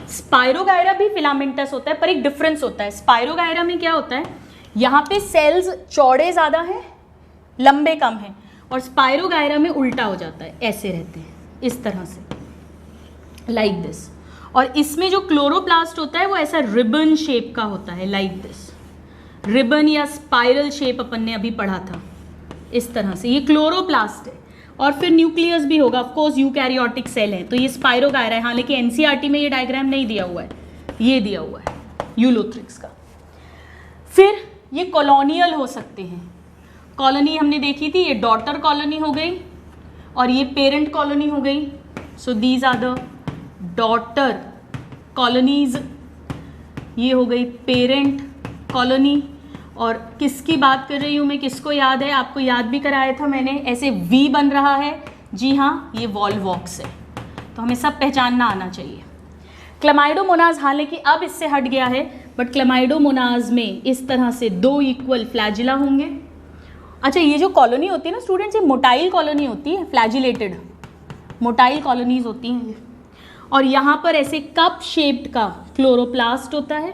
स्पाइरोगायरा भी फिलामेंटस होता है, पर एक डिफरेंस होता है। स्पाइरोगायरा में क्या होता है, यहाँ पे सेल्स चौड़े ज़्यादा हैं, लंबे कम हैं, और स्पाइरोगायरा में उल्टा हो जाता है, ऐसे रहते हैं इस तरह से, लाइक दिस। और इसमें जो क्लोरोप्लास्ट होता है वो ऐसा रिबन शेप का होता है, लाइक दिस। रिबन या स्पाइरल शेप अपन ने अभी पढ़ा था, इस तरह से। ये क्लोरोप्लास्ट है, और फिर न्यूक्लियस भी होगा। ऑफ कोर्स यूकैरियोटिक सेल है, तो ये स्पाइरोगायरा है। हाँ, लेकिन एनसीईआरटी में ये डायग्राम नहीं दिया हुआ है, ये दिया हुआ है यूलोथ्रिक्स का। फिर ये कॉलोनियल हो सकते हैं। कॉलोनी हमने देखी थी, ये डॉटर कॉलोनी हो गई और ये पेरेंट कॉलोनी हो गई। So these are the daughter colonies, ये हो गई पेरेंट कॉलोनी। और किसकी बात कर रही हूँ मैं, किसको याद है? आपको याद भी कराया था मैंने, ऐसे वी बन रहा है। जी हाँ, ये वॉल्वॉक्स है, तो हमें सब पहचानना आना चाहिए। क्लमाइडोमोनाज हालांकि अब इससे हट गया है, बट क्लमाइडोमोनाज में इस तरह से 2 इक्वल फ्लैजिला होंगे। अच्छा, ये जो कॉलोनी होती है ना स्टूडेंट्स, ये मोटाइल कॉलोनी होती है, फ्लैजिलेटेड मोटाइल कॉलोनीज होती हैं ये। और यहाँ पर ऐसे कप शेप्ड का क्लोरोप्लास्ट होता है,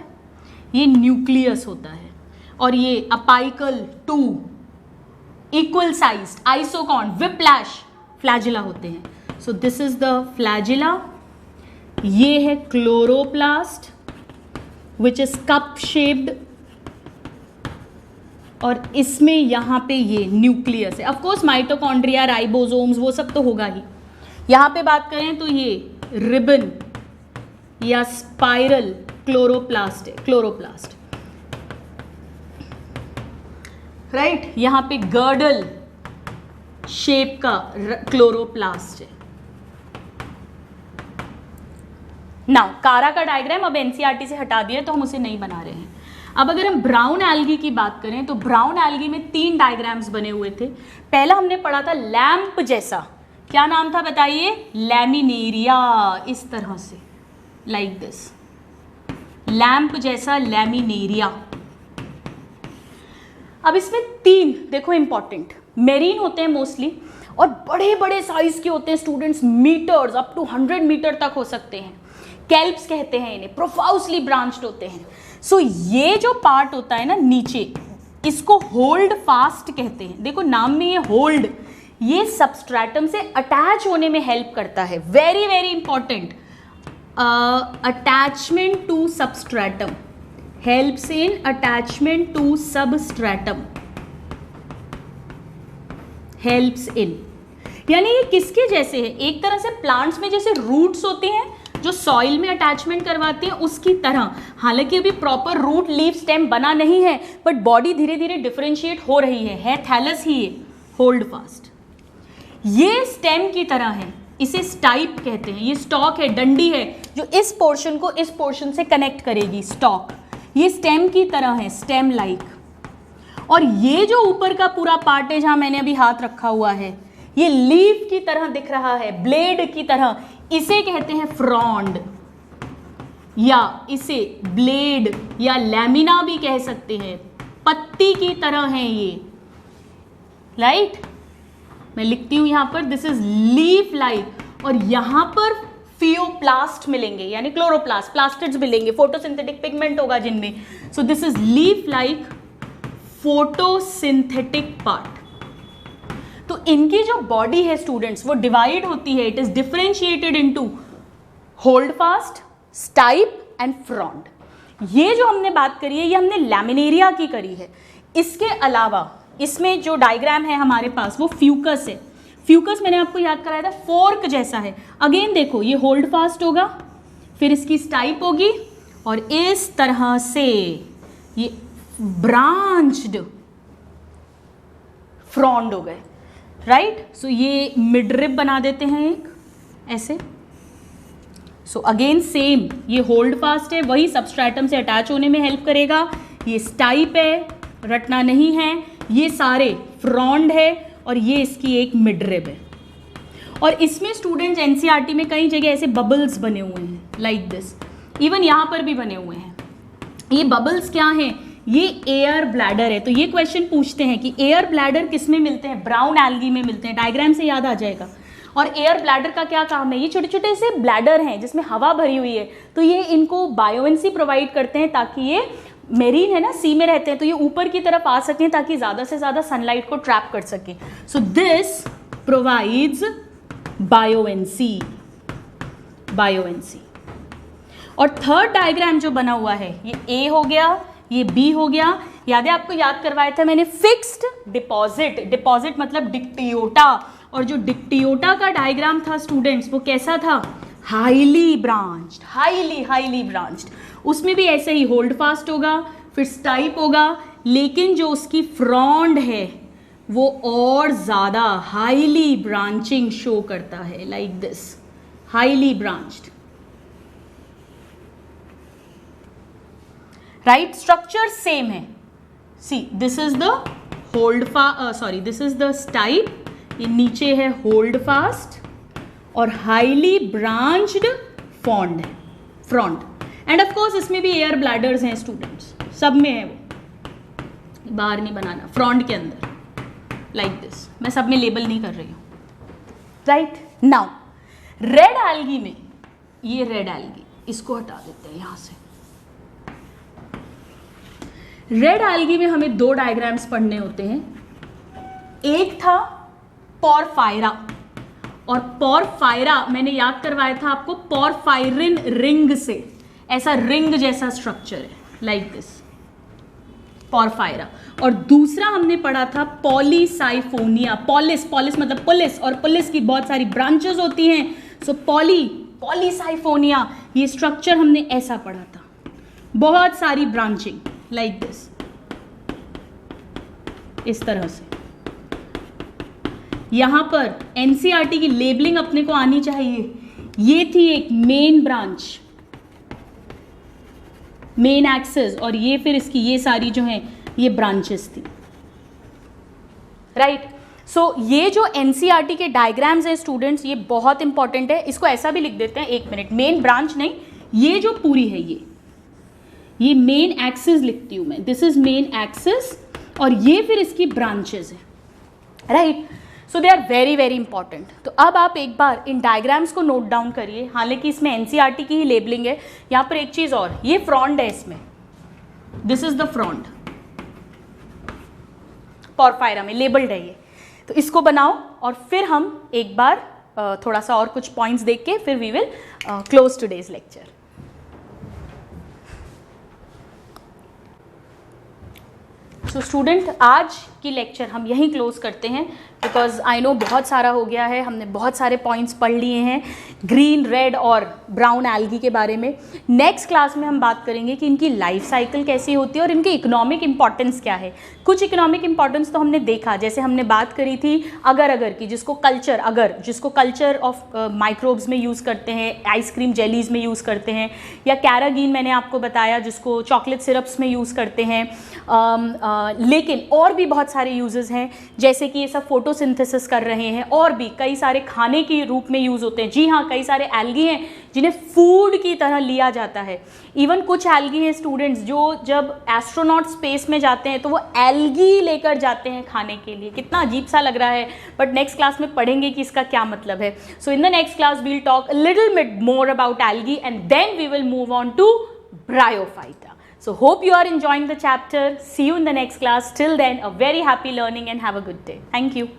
ये न्यूक्लियस होता है, और ये apical 2 equal sized isokont whiplash flagella होते हैं। So this is the flagella, ये है chloroplast which is cup shaped, और इसमें यहाँ पे ये न्यूक्लियस है। ऑफ कोर्स माइटोकॉन्ड्रिया, राइबोसोम्स, वो सब तो होगा ही। यहाँ पे बात करें तो ये रिबन या स्पाइरल क्लोरोप्लास्ट है, क्लोरोप्लास्ट, राइट। यहाँ पे गर्डल शेप का क्लोरोप्लास्ट है। नाउ कारा का डायग्राम अब एनसीईआरटी से हटा दिया, तो हम उसे नहीं बना रहे हैं। अब अगर हम ब्राउन एल्गी की बात करें तो ब्राउन एल्गी में 3 डायग्राम्स बने हुए थे। पहला हमने पढ़ा था लैंप जैसा, क्या नाम था बताइए? लैमिनेरिया, इस तरह से, लाइक दिस, लैंप जैसा लैमिनेरिया। अब इसमें 3 देखो इंपॉर्टेंट, मेरीन होते हैं मोस्टली, और बड़े बड़े साइज के होते हैं students, meters, up to 100 meter तक हो सकते हैं। कैल्प्स कहते हैं इन्हें, प्रोफाउसली ब्रांच्ड होते हैं। सो ये जो पार्ट होता है ना नीचे, इसको होल्ड फास्ट कहते हैं। देखो नाम में ये होल्ड, ये सबस्ट्रैटम से अटैच होने में हेल्प करता है। Very very important, attachment to substratum, helps in attachment to substratum, helps in. यानी ये किसके जैसे है? एक तरह से प्लांट्स में जैसे रूट्स होती हैं जो सॉइल में अटैचमेंट करवाती हैं, उसकी तरह। हालांकि अभी प्रॉपर रूट लीफ स्टेम बना नहीं है, बट बॉडी धीरे धीरे डिफरेंशिएट हो रही है थैलस ही है, होल्ड फास्ट। ये स्टेम की तरह है, इसे स्टाइप कहते हैं। ये स्टॉक है, डंडी है, जो इस पोर्शन को इस पोर्शन से कनेक्ट करेगी, स्टॉक। ये स्टेम की तरह है, स्टेम लाइक। और ये जो ऊपर का पूरा पार्ट है, जहां मैंने अभी हाथ रखा हुआ है, ये लीफ की तरह दिख रहा है, ब्लेड की तरह, इसे कहते हैं फ्रॉन्ड, या इसे ब्लेड या लैमिना भी कह सकते हैं। पत्ती की तरह है ये, राइट। मैं लिखती हूँ यहाँ पर दिस इज लीफ लाइक, और यहाँ पर फियोप्लास्ट मिलेंगे यानी क्लोरोप्लास्ट, प्लास्टिड्स मिलेंगे, फोटोसिंथेटिक पिगमेंट होगा जिनमें। सो this is leaf like photosynthetic part. तो इनकी जो बॉडी है स्टूडेंट्स वो डिवाइड होती है, it is differentiated into hold fast, stipe and frond. ये जो हमने बात करी है ये हमने लैमिनेरिया की करी है। इसके अलावा इसमें जो डायग्राम है हमारे पास वो फ्यूकस है। फ्यूकस मैंने आपको याद कराया था फोर्क जैसा है। अगेन देखो ये होल्ड फास्ट होगा, फिर इसकी स्टाइप होगी और इस तरह से ये ब्रांच्ड फ्रॉन्ड हो गए, राइट। सो ये मिडरिब बना देते हैं एक ऐसे। सो अगेन सेम, ये होल्ड फास्ट है, वही सबस्ट्रेटम से अटैच होने में हेल्प करेगा। ये स्टाइप है, रटना नहीं है, ये सारे फ्रॉन्ड है और ये इसकी एक मिडरिब है। और इसमें स्टूडेंट्स एनसीईआरटी में कई जगह ऐसे बबल्स बने हुए हैं लाइक दिस, इवन यहाँ पर भी बने हुए हैं। ये बबल्स क्या हैं? ये एयर ब्लैडर है। तो ये क्वेश्चन पूछते हैं कि एयर ब्लैडर किस में मिलते हैं? ब्राउन एल्गी में मिलते हैं, डायग्राम से याद आ जाएगा। और एयर ब्लैडर का क्या काम है? ये छोटे छोटे से ब्लैडर हैं जिसमें हवा भरी हुई है, तो ये इनको बायोएंसी प्रोवाइड करते हैं ताकि ये मेरीन है ना, सी में रहते हैं, तो ये ऊपर की तरफ आ सकें ताकि ज़्यादा से ज़्यादा सनलाइट को ट्रैप कर सकें। So this provides buoyancy. और थर्ड डायग्राम जो बना हुआ है ये ए हो गया, ये बी हो गया। याद है आपको याद करवाया था मैंने फिक्स्ड डिपॉजिट। डिपॉजिट मतलब डिक्टियोटा, और जो डिक्टियोटा का डायग्राम था स्टूडेंट्स वो कैसा था? Highly branched, highly branched. उसमें भी ऐसे ही होल्ड फास्ट होगा, फिर स्टाइप होगा, लेकिन जो उसकी फ्रॉन्ड है वो और ज़्यादा हाईली ब्रांचिंग शो करता है, like this, highly branched, right. Structure same है। See this is the this is the stipe, ये नीचे है होल्ड फास्ट और highly branched frond. And of course इसमें भी एयर ब्लैडर्स हैं स्टूडेंट्स, सब में है, वो बाहर नहीं बनाना, फ्रॉन्ड के अंदर, लाइक दिस। मैं सब में लेबल नहीं कर रही हूँ, राइट। नाउ रेड एल्गी में, ये रेड एल्गी, इसको हटा देते हैं यहाँ से। रेड एल्गी में हमें दो डायग्राम्स पढ़ने होते हैं। एक था पोरफायरा, और पोरफायरा मैंने याद करवाया था आपको पोरफायरिन रिंग से, ऐसा रिंग जैसा स्ट्रक्चर है, लाइक दिस, पोरफायरा। और दूसरा हमने पढ़ा था पॉलीसाइफोनिया। पॉलिस मतलब पुलिस, और पुलिस की बहुत सारी ब्रांचेस होती हैं। सो पॉलीसाइफोनिया, ये स्ट्रक्चर हमने ऐसा पढ़ा था, बहुत सारी ब्रांचिंग, लाइक दिस, इस तरह से। यहां पर एनसीईआरटी की लेबलिंग अपने को आनी चाहिए। ये थी एक मेन ब्रांच, मेन एक्सेस, और ये फिर इसकी ये सारी जो है ये ब्रांचेस थी, राइट। सो ये जो एनसीईआरटी के डायग्राम्स हैं स्टूडेंट्स, ये बहुत इंपॉर्टेंट है। इसको ऐसा भी लिख देते हैं, एक मिनट, मेन ब्रांच नहीं, ये जो पूरी है ये मेन एक्सिस लिखती हूं मैं, दिस इज मेन एक्सिस, और ये फिर इसकी ब्रांचेस है, right. So they are very very important. तो अब आप एक बार इन डायग्राम्स को नोट डाउन करिए, हालांकि इसमें एनसीईआरटी की ही लेबलिंग है। यहाँ पर एक चीज़ और, ये फ्रॉन्ड है इसमें, this is the frond, porphyra में लेबल्ड है ये। तो इसको बनाओ और फिर हम एक बार थोड़ा सा और कुछ पॉइंट्स देख के फिर we will close today's lecture. So student, आज की लेक्चर हम यहीं क्लोज करते हैं, बिकॉज आई नो बहुत सारा हो गया है, हमने बहुत सारे पॉइंट्स पढ़ लिए हैं ग्रीन, रेड और ब्राउन एल्गी के बारे में। नेक्स्ट क्लास में हम बात करेंगे कि इनकी लाइफ साइकिल कैसी होती है और इनकी इकोनॉमिक इंपॉर्टेंस क्या है। कुछ इकोनॉमिक इंपॉर्टेंस तो हमने देखा, जैसे हमने बात करी थी अगर की, जिसको कल्चर ऑफ माइक्रोब्स में यूज़ करते हैं, आइसक्रीम जेलीज में यूज़ करते हैं, या कैरागीन मैंने आपको बताया जिसको चॉकलेट सिरप्स में यूज़ करते हैं। लेकिन और भी बहुत सारे यूजेस हैं, जैसे कि ये सब फोटो फोटोसिंथेसिस कर रहे हैं, और भी कई सारे खाने के रूप में यूज़ होते हैं। जी हाँ, कई सारे एल्गी हैं जिन्हें फूड की तरह लिया जाता है। इवन कुछ एल्गी हैं स्टूडेंट्स जो जब एस्ट्रोनॉट स्पेस में जाते हैं तो वो एल्गी लेकर जाते हैं खाने के लिए। कितना अजीब सा लग रहा है, बट नेक्स्ट क्लास में पढ़ेंगे कि इसका क्या मतलब है। So in the next class we'll talk a little bit more about algae and then we will move on to Bryophyta. So hope you are enjoying the chapter. See you in the next class. Till then, a very happy learning and have a good day. Thank you.